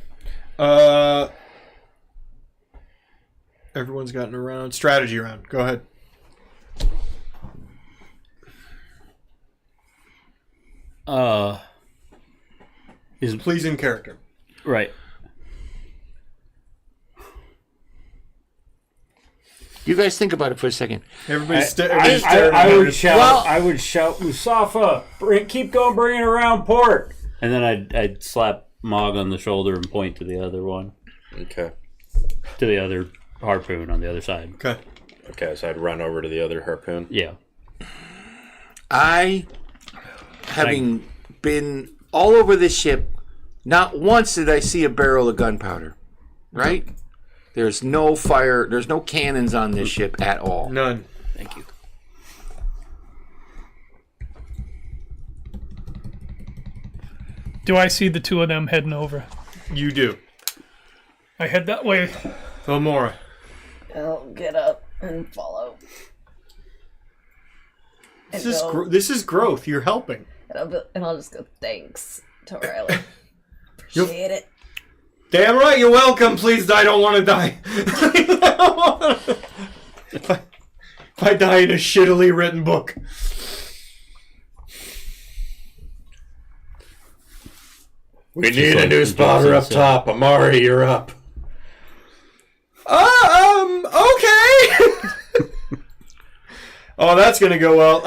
Everyone's gotten around. Strategy round. Go ahead. Is Please in character. right. You guys think about it for a second. Everybody's staring. I at would it. shout. Well- I would shout, Musafa, keep going, bring it around port. And then I'd slap Mog on the shoulder and point to the other one, Okay. to the other harpoon on the other side. Okay. Okay, so I'd run over to the other harpoon. Yeah. Having been all over this ship, not once did I see a barrel of gunpowder. Right? There's no fire. There's no cannons on this ship at all. None. Thank you. Do I see the two of them heading over? You do. I head that way. Filmora. I'll get up and follow. This is growth. You're helping. And I'll just go, thanks to Riley. Appreciate it. Damn right, you're welcome. Please, I don't want to die. If I die in a shittily written book. We need a new spotter up top. Amari, you're up. Okay. Oh, that's gonna go well.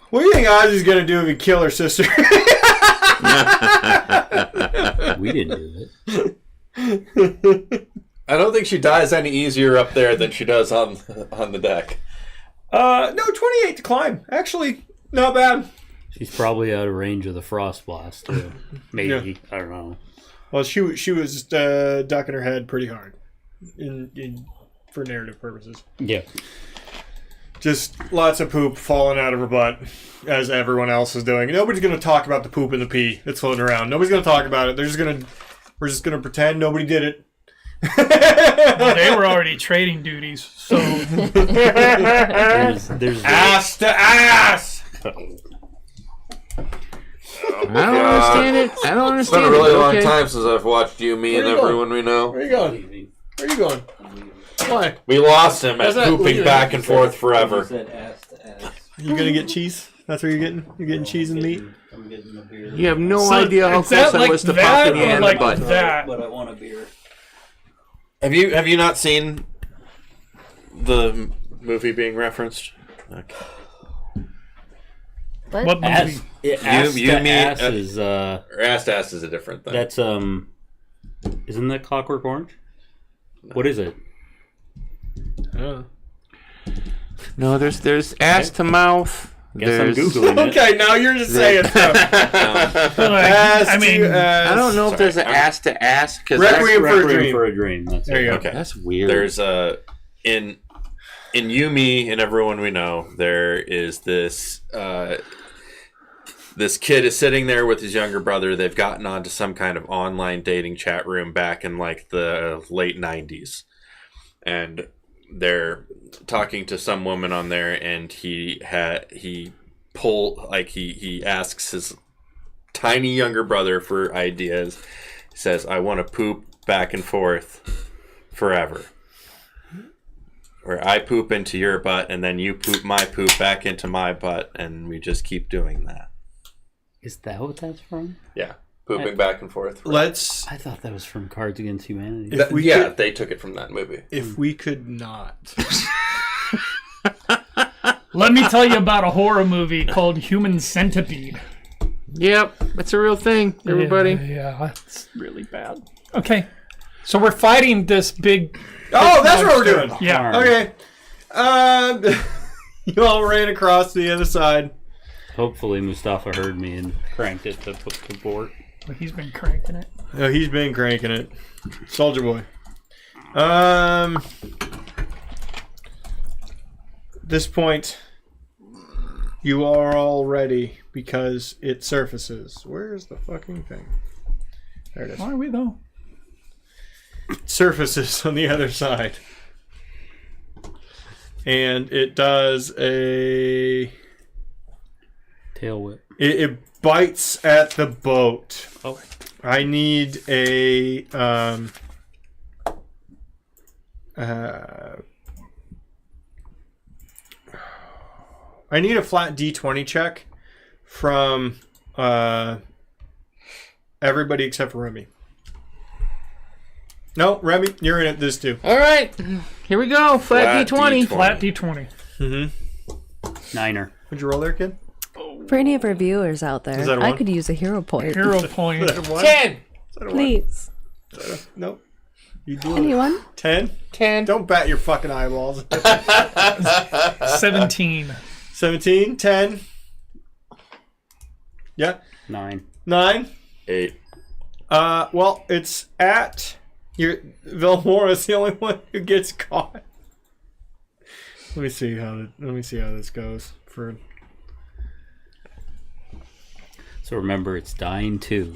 What do you think Ozzy's gonna do if he kill her sister? We didn't do it. I don't think she dies any easier up there than she does on the deck. No, 28 to climb. Actually, not bad. She's probably out of range of the frost blast too. Maybe. I don't know. Well, she was ducking her head pretty hard, for narrative purposes. Yeah. Just lots of poop falling out of her butt, as everyone else is doing. Nobody's going to talk about the poop and the pee that's floating around. Nobody's going to talk about it. We're just going to pretend nobody did it. They were already trading duties, so There's Ass to ass. I don't understand it. I don't It's been understand a really it. long Okay. time since I've watched you, me, and Where you everyone we know. Where are you going? Where are you going? Why? We lost him at How's that pooping leaving? back and forth forever. You gonna get cheese? That's what you're getting? You're getting cheese and meat? You have no So idea how is that close I like was to that popping you or in like the butt. that? But I want a beer. Have you not seen the movie being referenced? Okay. What movie? Ass, ass you to mean- ass is Or ass to ass is a different thing. that's isn't that Clockwork Orange? What is it? No, there's ass to mouth. Guess I'm There's googling it. Okay, now you're just saying stuff. Ass I mean, to ass. I don't know if there's an Sorry, ass to ass because Requiem for a Requiem Dream. for a Dream. That's There it. you go. Okay. that's weird. There's in you, me, and everyone we know, there is this this kid is sitting there with his younger brother. They've gotten onto some kind of online dating chat room back in like the late 90s. And they're talking to some woman on there, and he asks his tiny younger brother for ideas. He says, "I want to poop back and forth forever. Where I poop into your butt, and then you poop my poop back into my butt, and we just keep doing that." Is that what that's from? Yeah, pooping back and forth. Let's. I thought that was from Cards Against Humanity. If we yeah, could- they took it from that movie. If we could not. let me tell you about a horror movie called Human Centipede. Yep, it's a real thing, everybody. Yeah, it's really bad. Okay, so we're fighting this big. Oh, that's what we're doing. Yeah. Okay. You all ran across the other side. Hopefully Mustafa heard me and cranked it to put the board. He's been cranking it. Oh, he's been cranking it. Soldier Boy. This point, you are all ready because it surfaces. Where's the fucking thing? There it is. Are we though? Surfaces on the other side. And it does a... Tail whip. It bites at the boat. Oh. I need a I need a flat D20 check from everybody except for Remy. No, Remy, you're in it this too. All right, here we go. Flat D20. Flat D20. Niner. What'd you roll there, kid? For any of our viewers out there, Is that a I one? could use a hero point. Hero point. One? 10. Please. Nope. You do it. Anyone? 10? 10. Don't bat your fucking eyeballs. 17. 17, 10. Yeah. 9. 9. 8. Well, it's at your Velmora's the only one who gets caught. Let me see how this goes. For So remember, it's dying too.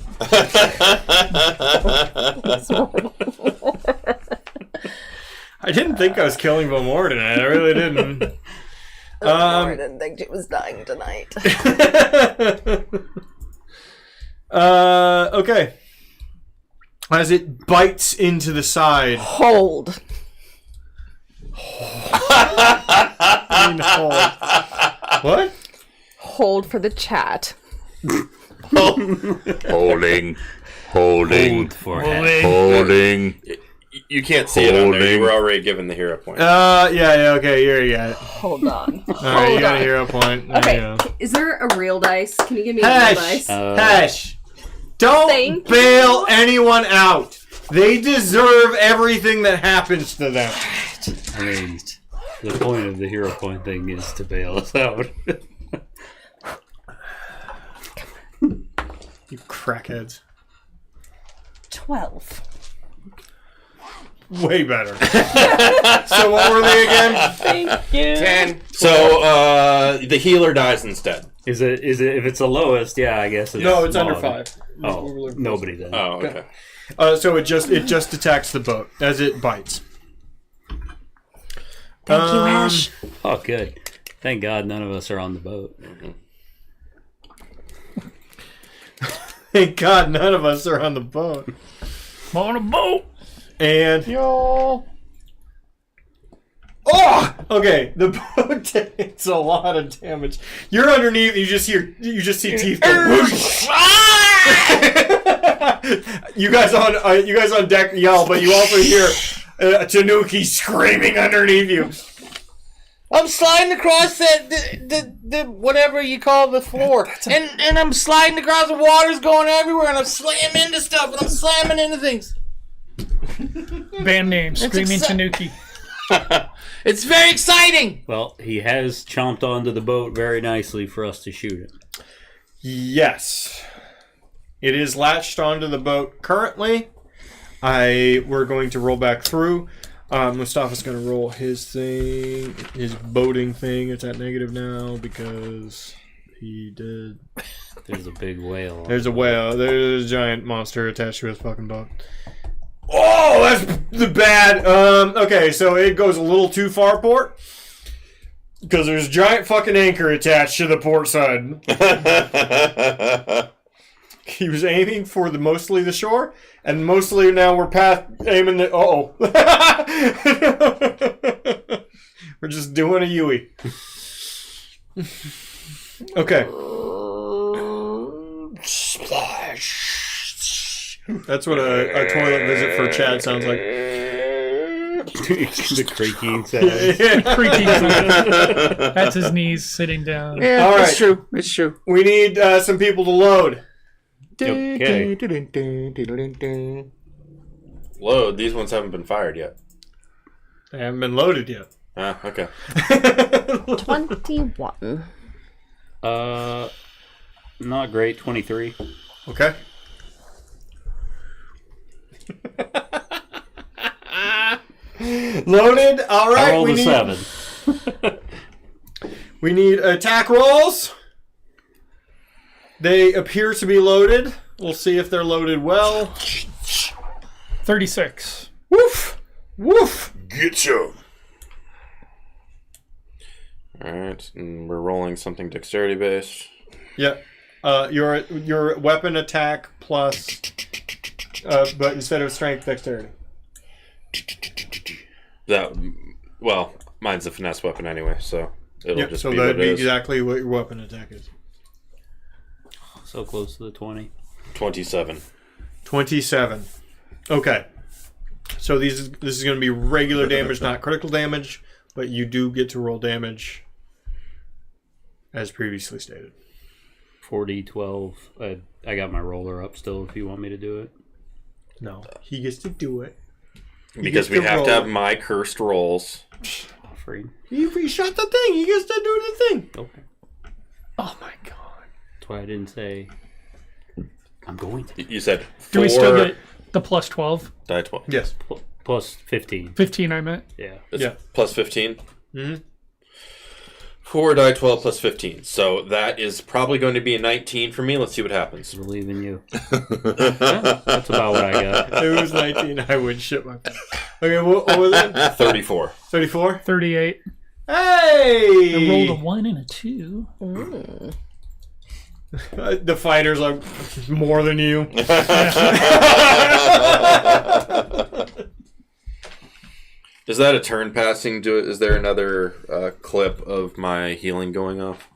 I didn't think I was killing Velmora tonight. I really didn't. I didn't think she was dying tonight. Okay. As it bites into the side. Hold. I mean, hold. What? Hold for the chat. Holding. Hold for head. Holding. You can't see it on there. You were already given the hero point. Yeah, okay, here you got it. Hold on. Alright, you got a hero point. There you go. Okay. Is there a real dice? Can you give me a real Hush! dice? Hush! Don't Thank bail you. anyone out. They deserve everything that happens to them. I mean, the point of the hero point thing is to bail us out. You crackheads. 12. Way better. So what were they again? Thank you. 10. So the healer dies instead. Is it if it's the lowest? Yeah, I guess. No, it's under mod. 5. Oh, nobody then. Oh, okay. So it just attacks the boat as it bites. Thank you, Ash. Oh, good. Thank God none of us are on the boat. Thank God none of us are on the boat. I'm on a boat. And y'all. Oh, okay. The boat takes a lot of damage. You're underneath. You just see teeth go whoosh. You guys on deck yell, but you also hear Tanuki screaming underneath you. I'm sliding across the whatever you call the floor, and I'm sliding across the water's going everywhere, and I'm slamming into stuff, and I'm slamming into things. Band name, Screaming exci- Tanuki. It's very exciting. Well, he has chomped onto the boat very nicely for us to shoot him. Yes. It is latched onto the boat currently. We're going to roll back through. Mustafa's going to roll his thing, his boating thing. It's at negative now because he did. There's a big whale. There's a whale. There's a giant monster attached to his fucking boat. Oh, that's the bad. Okay, so it goes a little too far port. Because there's a giant fucking anchor attached to the port side. He was aiming for mostly the shore, and mostly now we're past aiming the. We're just doing a Yui. Okay. Splash. That's what a toilet visit for Chad sounds like. The creaking sound. Creaking. That's his knees sitting down. Yeah, All it's right. true. It's true. We need some people to load. Okay. Load. These ones haven't been fired yet. They haven't been loaded yet. Okay. 21. Not great. 23. Okay. Loaded. All right. I rolled a 7. We need attack rolls. They appear to be loaded. We'll see if they're loaded well. 36. Woof. Woof. Get you. Alright, and we're rolling something dexterity based. Yeah. Your weapon attack plus, but instead of strength, dexterity. Well, mine's a finesse weapon anyway, so it'll Yep. just So be what that'd it be is. exactly what your weapon attack is. So close to the 20. 27. 27. Okay. So this is going to be regular damage, not critical damage, but you do get to roll damage, as previously stated. 40, 12. I got my roller up still if you want me to do it. No, he gets to do it. Because we gets to have to roll. have my cursed rolls. Offering. He shot the thing. He gets to do the thing. Okay. Oh my god. That's why I didn't say I'm going to. You said 4 Do we still get the plus 12? die 12. Yes. Plus 15. 15, I meant. Yeah. It's Yeah. plus 15. Mm-hmm. 4 die 12 plus 15. So that is probably going to be a 19 for me. Let's see what happens. Believe in you. That's about what I got. If it was 19, I would shit my pants. Okay, what was it? 34. 34? 38. Hey! I rolled a 1 and a 2. The fighters are more than you. Is that a turn passing? Is there another clip of my healing going off?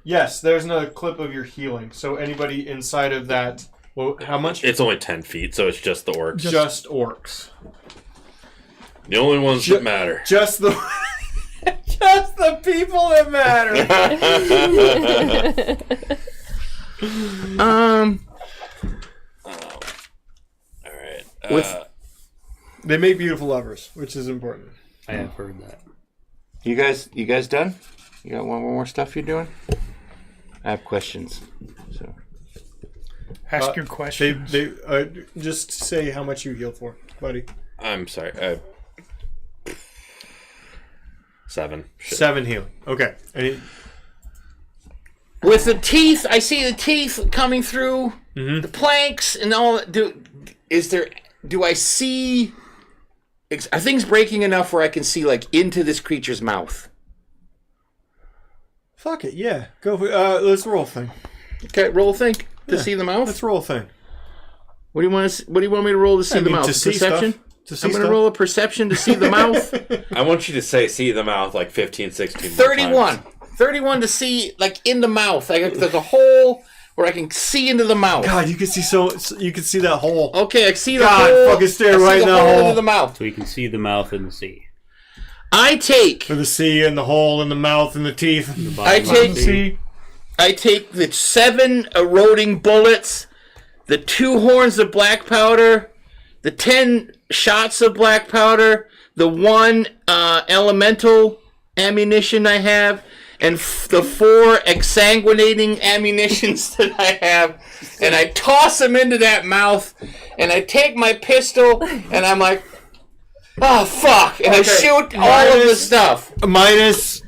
Yes, there's another clip of your healing. So anybody inside of that, well, how much? It's only 10 feet, so it's just the orcs. Just orcs. The only ones that matter. Just the just the people that matter. Alright. They make beautiful lovers, which is important. I have heard that. You guys done? You got one more stuff you're doing? I have questions. So Ask your questions. Just say how much you heal for, buddy. I'm sorry. 7. Shit. 7 healing. Okay. With the teeth, I see the teeth coming through the planks and all. Do I see? Are things breaking enough where I can see like into this creature's mouth? Fuck it, yeah. Go. Let's roll a thing. Okay, roll a thing to see the mouth. Let's roll a thing. What do you want me to roll to see the mouth? To see Perception. stuff. To see I'm going to stuff. roll a perception to see the mouth. I want you to see the mouth like 15, 16 more 31. times. 31 to see like in the mouth. There's a hole where I can see into the mouth. God, you can see you can see that hole. Okay, I see the God, hole. fucking stare I see right in the that hole. into the mouth. So you can see the mouth and the sea. I take For the sea and the hole and the mouth and the teeth. The I bottom of take- the sea. I take the 7 eroding bullets, the 2 horns of black powder, the 10 shots of black powder, the 1 elemental ammunition I have, and the 4 exsanguinating ammunitions that I have, and I toss them into that mouth, and I take my pistol, and I'm like, oh fuck, and I shoot all of the stuff. Minus.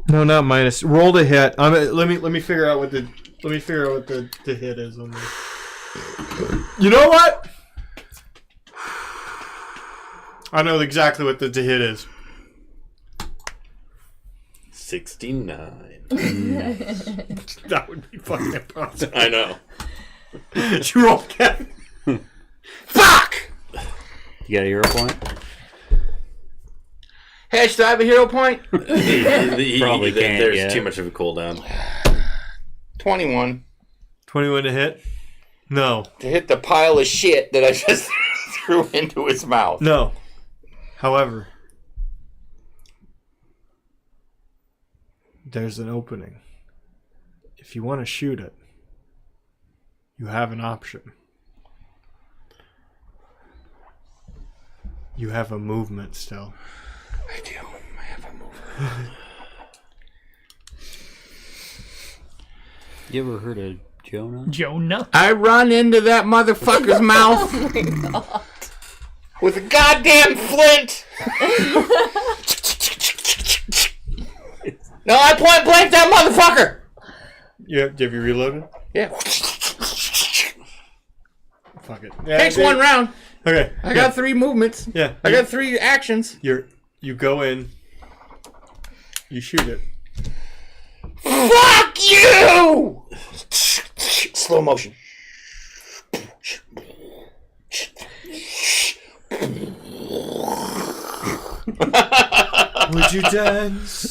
No, not minus. Roll to hit. Let me figure out what the hit is on this. You know what? I know exactly what the hit is. 69. That would be fucking impossible. I know. You roll again. Fuck! You got a hero point? Hedge, do I have a hero point? Probably can't, There's yeah. too much of a cooldown. 21. 21 to hit? No. To hit the pile of shit that I just threw into his mouth. No. However, there's an opening. If you want to shoot it, you have an option. You have a movement still. I do. I have a movement. You ever heard of Jonah? Jonah. I run into that motherfucker's mouth with a goddamn flint. No, I point blank that motherfucker. Have you reloaded? Yeah. Fuck it. Takes 1 round. Okay. I got 3 movements. Yeah. I got 3 actions. You go in. You shoot it. Fuck you! Slow motion. Would you dance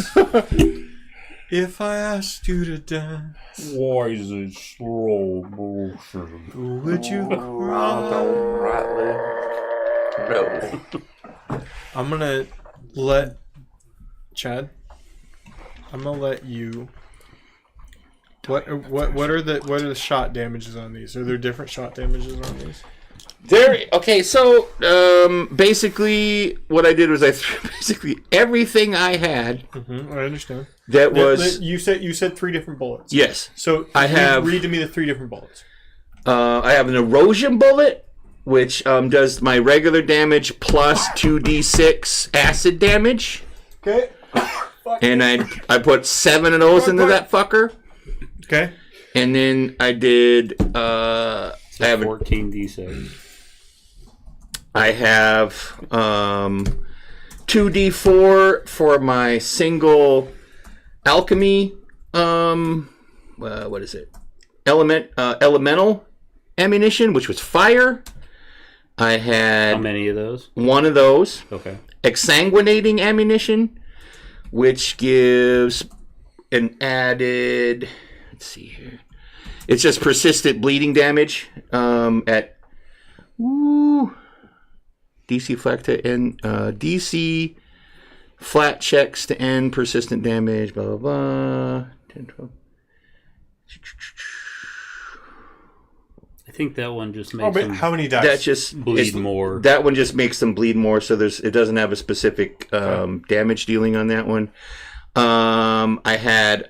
if I asked you to dance? Why is it slow motion? Would you cry? No. I'm gonna let Chad. I'm gonna let you. What are the shot damages on these? Are there different shot damages on these? Okay, so basically what I did was I threw basically everything I had I understand. that was You said 3 different bullets. yes. So I have- read to me the 3 different bullets. I have an erosion bullet, which does my regular damage plus 2d6 acid damage, Okay. and I put 7 of those into that fucker, Okay. and then I did I have 14d6. I have 2d4 for my single alchemy. What is it? Elemental ammunition, which was fire. I How had many of those? 1 of those. Okay. Exsanguinating ammunition, which gives an added. Let's see here. It's just persistent bleeding damage at DC flat to end. DC flat checks to end persistent damage. Blah blah blah. 10, 12. I think that one just makes them How many dice? That just bleed more. That one just makes them bleed more, so it doesn't have a specific damage dealing on that one. I had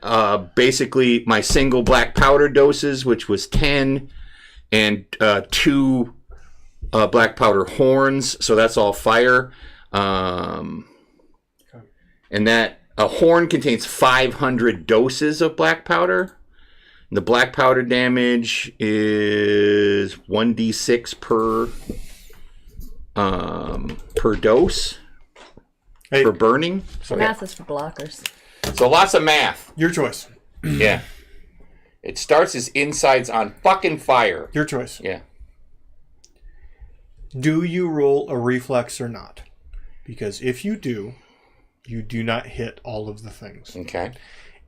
basically my single black powder doses, which was 10, and 2 black powder horns. So that's all fire. And that a horn contains 500 doses of black powder. The black powder damage is 1d6 per dose Hey, for burning. Math is for blockers. So lots of math. your choice. Yeah. It starts as insides on fucking fire. Your choice. Yeah. Do you roll a reflex or not? Because if you do not hit all of the things. Okay.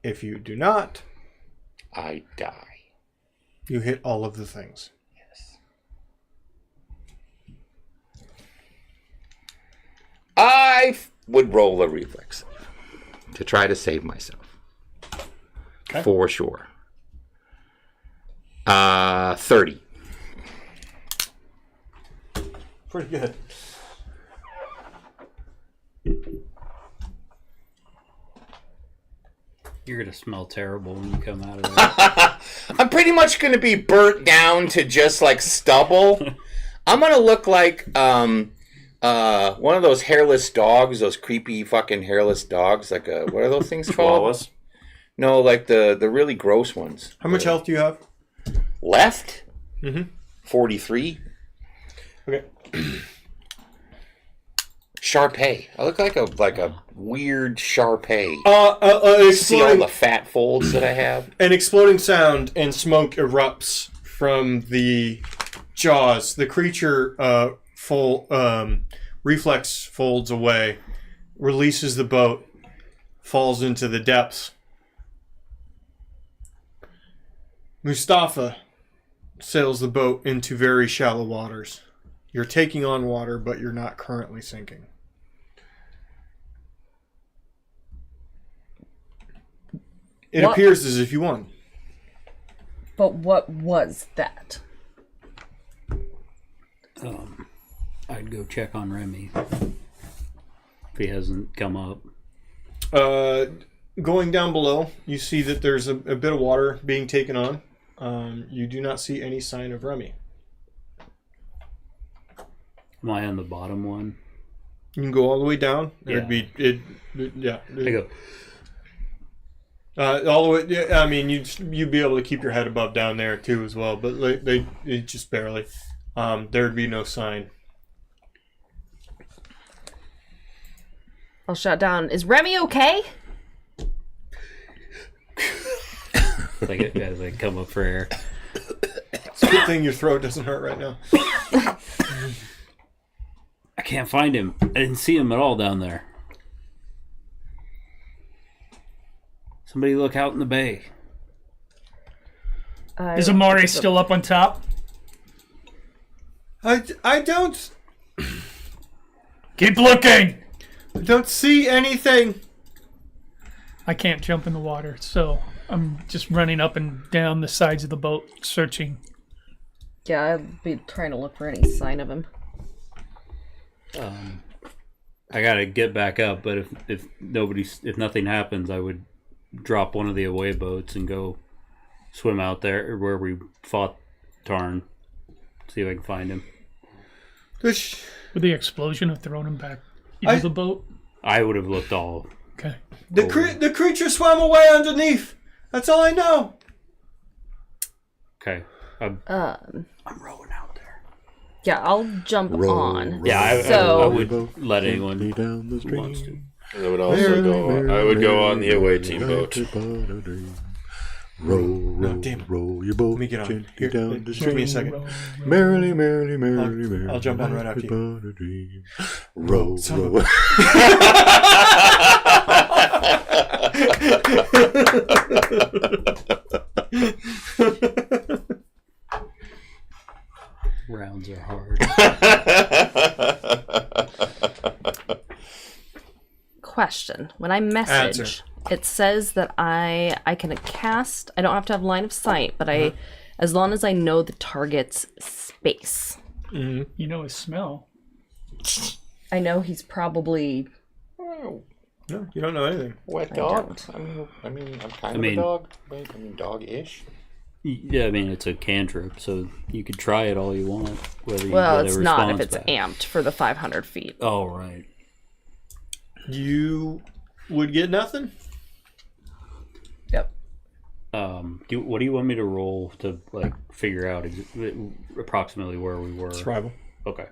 If you do not, I die. you hit all of the things. I Would roll a reflex to try to save myself. Okay. For sure. 30. Pretty good. You're gonna smell terrible when you come out of there. I'm pretty much going to be burnt down to just like stubble. I'm going to look like one of those hairless dogs, those creepy fucking hairless dogs. Like what are those things called? Wallace. No, like the really gross ones. How much health do you have? Left? Mhm. 43. Okay. Shar-Pei. I look like a weird Shar-Pei. See all the fat folds that I have? An exploding sound and smoke erupts from the jaws. The creature reflex folds away, releases the boat, falls into the depths. Mustafa sails the boat into very shallow waters. You're taking on water, but you're not currently sinking. It What- appears as if you won. But what was that? I'd go check on Remy if he hasn't come up. Going down below, you see that there's a bit of water being taken on. You do not see any sign of Remy. Am I on the bottom one? You can go all the way down. Yeah. I go. All the way. Yeah, I mean, you'd be able to keep your head above down there too as well, but they just barely. There'd be no sign. I'll shout down. Is Remy okay? As I come up for air. It's a good thing your throat doesn't hurt right now. I can't find him. I didn't see him at all down there. Somebody look out in the bay. Is Amari still up on top? I don't Keep looking! see anything. I can't jump in the water, so I'm just running up and down the sides of the boat, searching. Yeah, I'd be trying to look for any sign of him. I gotta get back up, but if nothing happens, I would drop one of the away boats and go swim out there where we fought Tarn. See if I can find him. Would the explosion have thrown him back into the boat? I would have looked all. Okay. The creature swam away underneath. That's all I know. Okay. I'm rowing out there. Yeah, I'll jump on. Yeah, I So- would let anyone down the who wants to. I would also go. I would go on the away team boat. No, damn it. roll your boat Let me get on. gently Here, down the give me a stream. second. Merrily, merrily, merrily, merrily. I'll jump on right after you. upon a dream. Row, Son of row. Rounds are hard. Question. When I message, Answer. it says that I can cast. I don't have to have line of sight, but as long as I know the target's space. You know his smell. I know he's probably No, you don't know anything. Wet dog? I mean, I'm kind of a dog. Right? I mean, dog-ish. Yeah, I mean, it's a cantrip, so you could try it all you want. Whether you Well, get a it's not if response it's back. amped for the 500 feet. Oh, right. You would get nothing? Yep. What do you want me to roll to like figure out approximately where we were? Survival. Okay.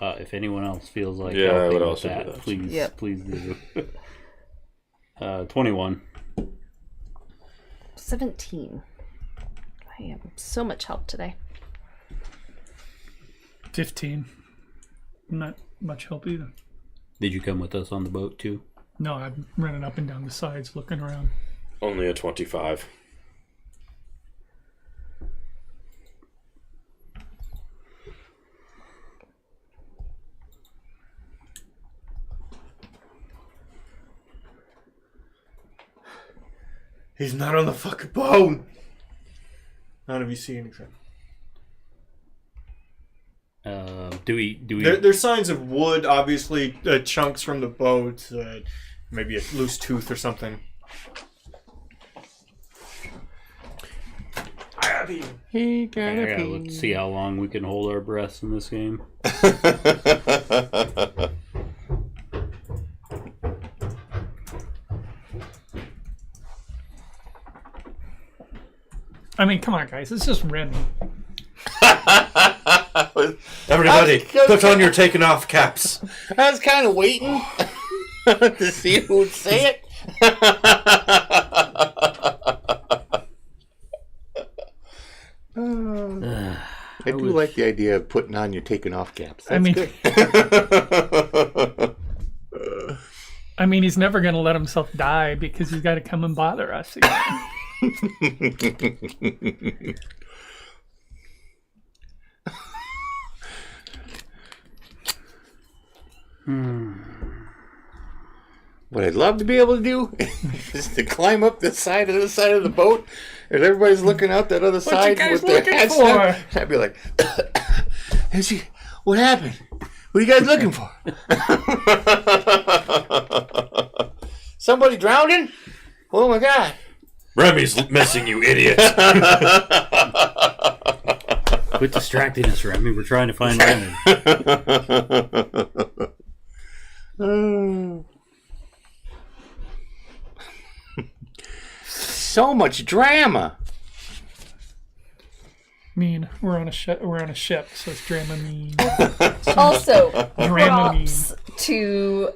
If anyone else feels like Yeah, I helping would with also do that, that. please, Yep. please do. 21. 17. I am so much help today. 15. Not much help either. Did you come with us on the boat too? No, I'm running up and down the sides looking around. Only a 25. He's not on the fucking boat. None of you see anything. Do we? There's signs of wood, obviously, chunks from the boat, maybe a loose tooth or something. He I gotta gotta pee. look, see how long we can hold our breaths in this game. I mean, come on, guys. It's just random. Everybody, put on your taken off caps. I was kind of waiting to see who would say it. I do like the idea of putting on your taken off caps. That's I mean, good. I mean, he's never going to let himself die because he's got to come and bother us again. What I'd love to be able to do is to climb up the side of the boat, and everybody's looking out that other side guys with their looking hats for? down. I'd be like, "What happened? What are you guys looking for? Somebody drowning? Oh my god!" Remy's missing, you idiot. Quit distracting us, Remy. We're trying to find Remy. So much drama. Mean, we're on a ship, so it's Dramamine. Also, Dramamine. props to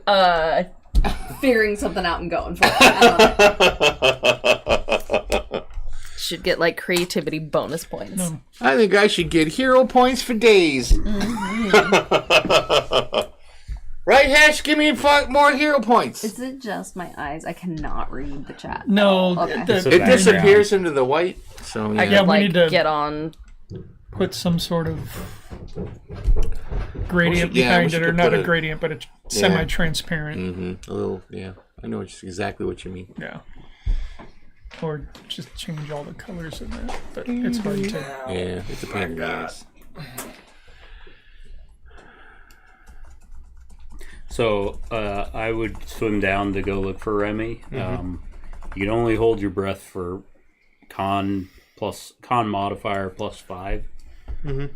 figuring something out and going for it. I don't know. Should get like creativity bonus points. No. I think I should get hero points for days. Right, Hash? Give me more hero points. Is it just my eyes? I cannot read the chat. No, Okay. It disappears into the white. So I Yeah, could we like need to- get on. put some sort of gradient we behind should it, or put not a a- gradient, but it's semi-transparent. A little, yeah. I know exactly what you mean. Yeah. Or just change all the colors in that, but it's hard to. Yeah, it's a pain in the ass. So I would swim down to go look for Remy. You can only hold your breath for con modifier plus 5.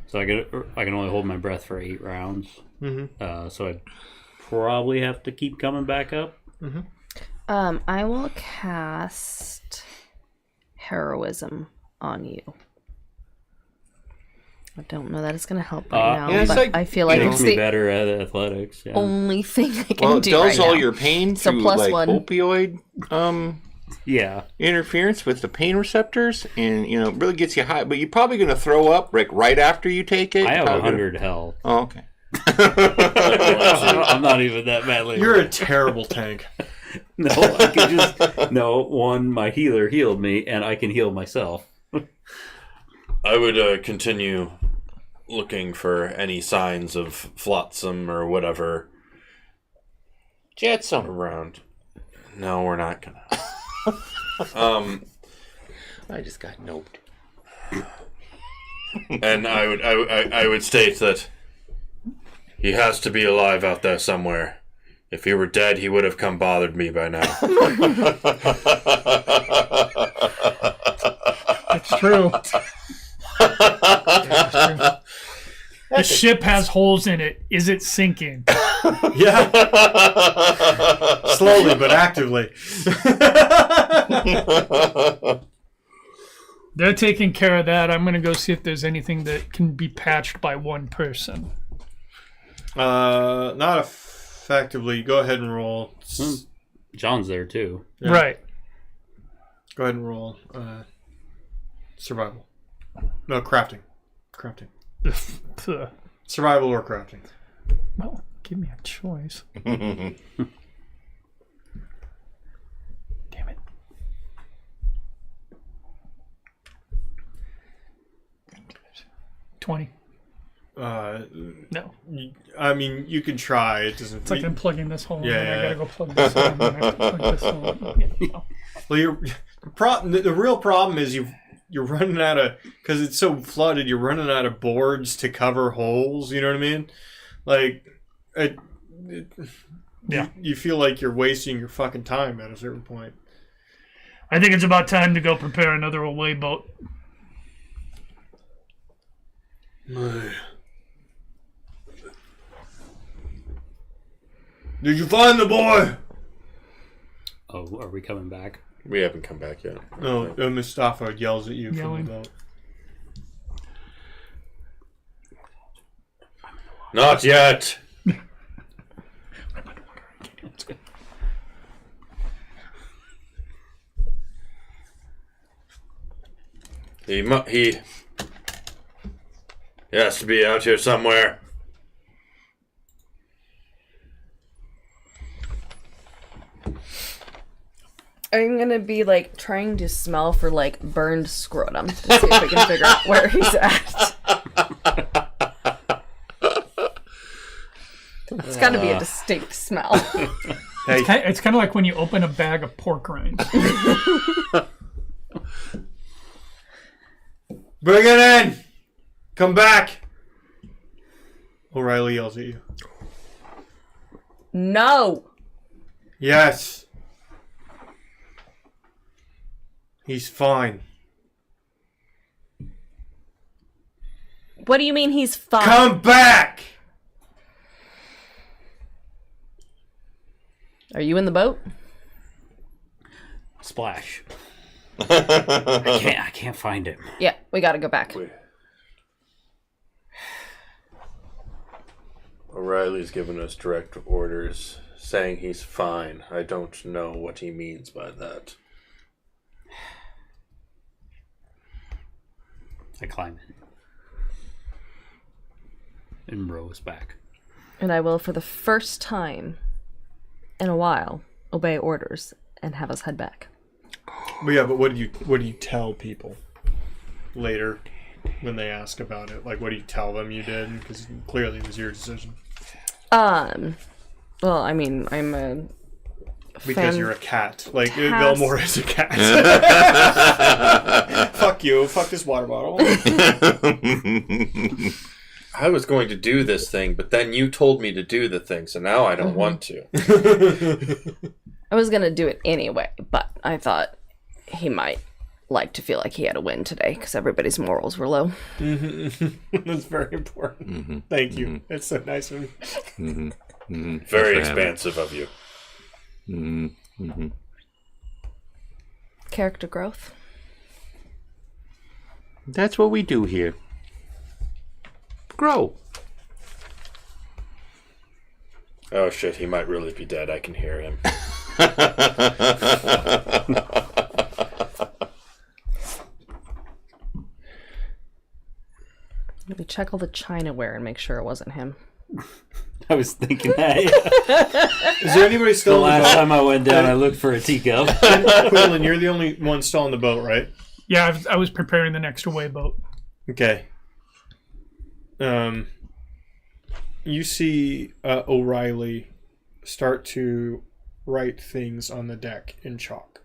So I can only hold my breath for 8 rounds. So I'd probably have to keep coming back up. I will cast heroism on you. I don't know that it's going to help right now, yeah, it's but like, I feel like It it's makes me the better at athletics. Yeah. only thing I can Well, it do dulls right all now. your pain So through plus like 1. opioid Yeah. interference with the pain receptors, and it really gets you high. But you're probably going to throw up like right after you take it. I have Probably 100 health. Oh, okay. I'm not even that badly. You're a terrible tank. No, I can just my healer healed me, and I can heal myself. I would continue looking for any signs of flotsam or whatever Jetsam. around. No, we're not gonna. I just got noped. And I would state that He has to be alive out there somewhere. If he were dead, he would have come bothered me by now. It's true. The ship has holes in it. Is it sinking? Yeah. Slowly but actively. They're taking care of that. I'm going to go see if there's anything that can be patched by one person. Not effectively. Go ahead and roll. John's there too. Yeah. Right. Go ahead and roll. Survival. No, crafting. Crafting. Survival or crafting. Well, give me a choice. Damn it. $20. No. I mean, you can try. It doesn't. It's like I'm plugging this hole in, Yeah, and I yeah. gotta go plug this in, and I have to plug this hole in. Yeah, no. Well, the real problem is you're running out of, because it's so flooded. You're running out of boards to cover holes. You know what I mean? Like, Yeah. You feel like you're wasting your fucking time at a certain point. I think it's about time to go prepare another away boat. Did you find the boy? Oh, are we coming back? We haven't come back yet. No, Mustafa yells at you Yelling. from the boat. Not yet. He has to be out here somewhere. I'm gonna be like trying to smell for like burned scrotum to see if we can figure out where he's at. It's gotta be a distinct smell. Hey, It's kind of like when you open a bag of pork rinds. bring it in. Come back. O'Reilly yells at you. No. Yes. He's fine. What do you mean he's fine? Come back. Are you in the boat? Splash. I can't find him. Yeah, we gotta go back. O'Reilly's given us direct orders saying he's fine. I don't know what he means by that. I climb in. And row us back. And I will, for the first time in a while, obey orders and have us head back. But yeah, but what do you tell people later when they ask about it? Like, what do you tell them you did? Because clearly it was your decision. Well, I mean, I'm a Because you're a cat. Like, Fantastic. Belmore is a cat. Fuck you. Fuck this water bottle. I was going to do this thing, but then you told me to do the thing, so now I don't want to. I was gonna do it anyway, but I thought he might like to feel like he had a win today because everybody's morals were low. That's very important. Thank you. It's so nice of you. Very expansive of you. Character growth. That's what we do here. Grow. Oh shit, he might really be dead. I can hear him. Maybe check all the Chinaware and make sure it wasn't him. I was thinking that. Is there anybody The still in last the boat? time I went down, I looked for a teacup. Quinlan, you're the only one still on the boat, right? Yeah, I was preparing the next away boat. Okay. You see O'Reilly start to write things on the deck in chalk.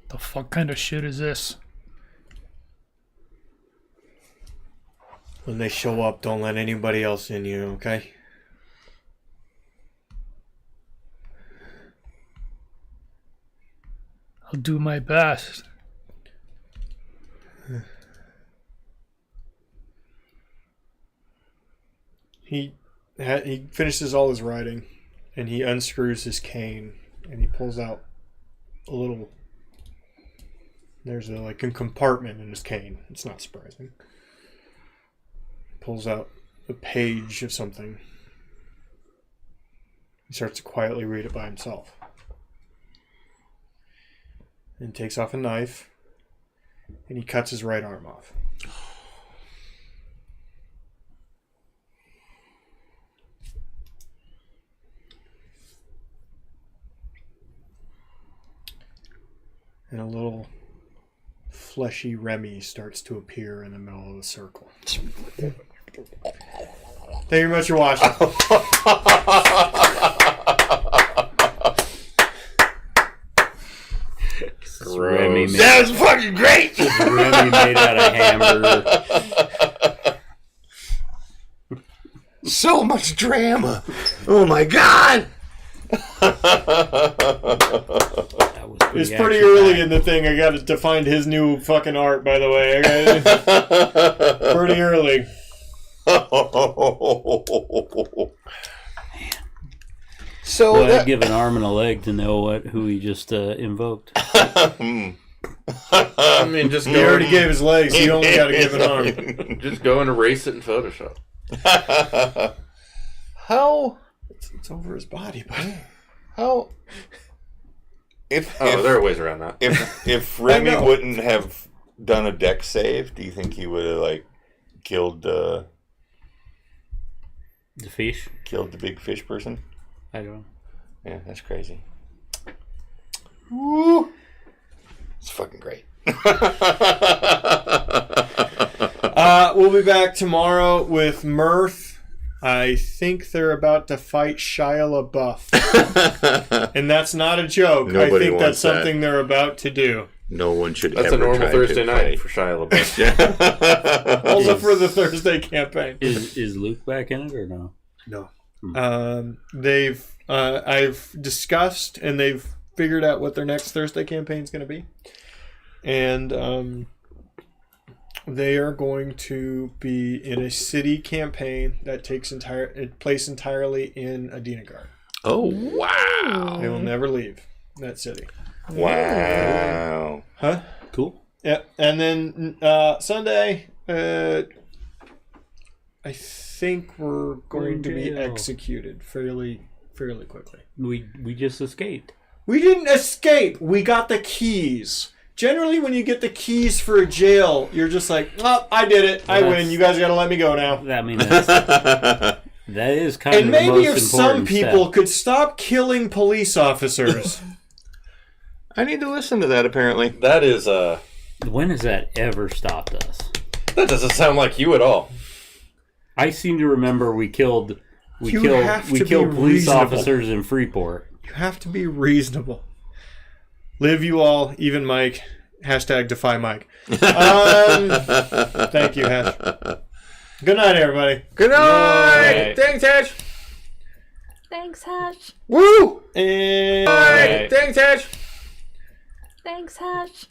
The fuck kind of shit is this? When they show up, don't let anybody else in you, okay? I'll do my best. He finishes all his writing, and he unscrews his cane, and he pulls out a little. There's a compartment in his cane. It's not surprising. Pulls out a page of something. He starts to quietly read it by himself. And takes off a knife, and he cuts his right arm off. And a little fleshy Remy starts to appear in the middle of the circle. Thank you very much for watching. Remy made, That was fucking great. Remy made out of hamburger. So much drama. Oh my god. That was It's pretty early in the thing. I got to find his new fucking art, by the way. Pretty early. So Well, I'd that, give an arm and a leg to know who he just invoked. I mean, just He go. already gave his legs. So you only got to give an arm. Just go and erase it in Photoshop. how It's over his body, buddy. how if Oh, there are ways around that. if Remy know. wouldn't have done a deck save, do you think he would have killed The fish? the big fish person? I don't know. Yeah, that's crazy. Woo! It's fucking great. We'll be back tomorrow with Mirth. I think they're about to fight Shia LaBeouf. And that's not a joke. I Nobody think that's wants that. something they're about to do. No one should That's a ever normal try Thursday to night fight. for Shia LaBeouf. Also for the Thursday campaign. Is Luke back in it or no? No. I've discussed and they've figured out what their next Thursday campaign is going to be. And they are going to be in a city campaign that takes place entirely in Adinagard. Oh, wow. They will never leave that city. Wow. Huh? Cool. Yeah. And then Sunday, I think we're going to be Jail. executed fairly quickly. We just escaped. We didn't escape. We got the keys. Generally, when you get the keys for a jail, you're just like, oh, I did it. I Well, win. You guys got to let me go now. I mean, that is kind And of the maybe most if some important people step. could stop killing police officers. I need to listen to that, apparently. That is When has that ever stopped us? that doesn't sound like you at all. I seem to remember we killed You have we to killed be police reasonable. officers in Freeport. You have to be reasonable. Live you all, even Mike. Hashtag defy Mike. Thank you, Hash. Good night, everybody. Good night. Right. Thanks, Ash. Thanks, Hash. Woo! And Right. Thanks, Ash. Thanks, Hash.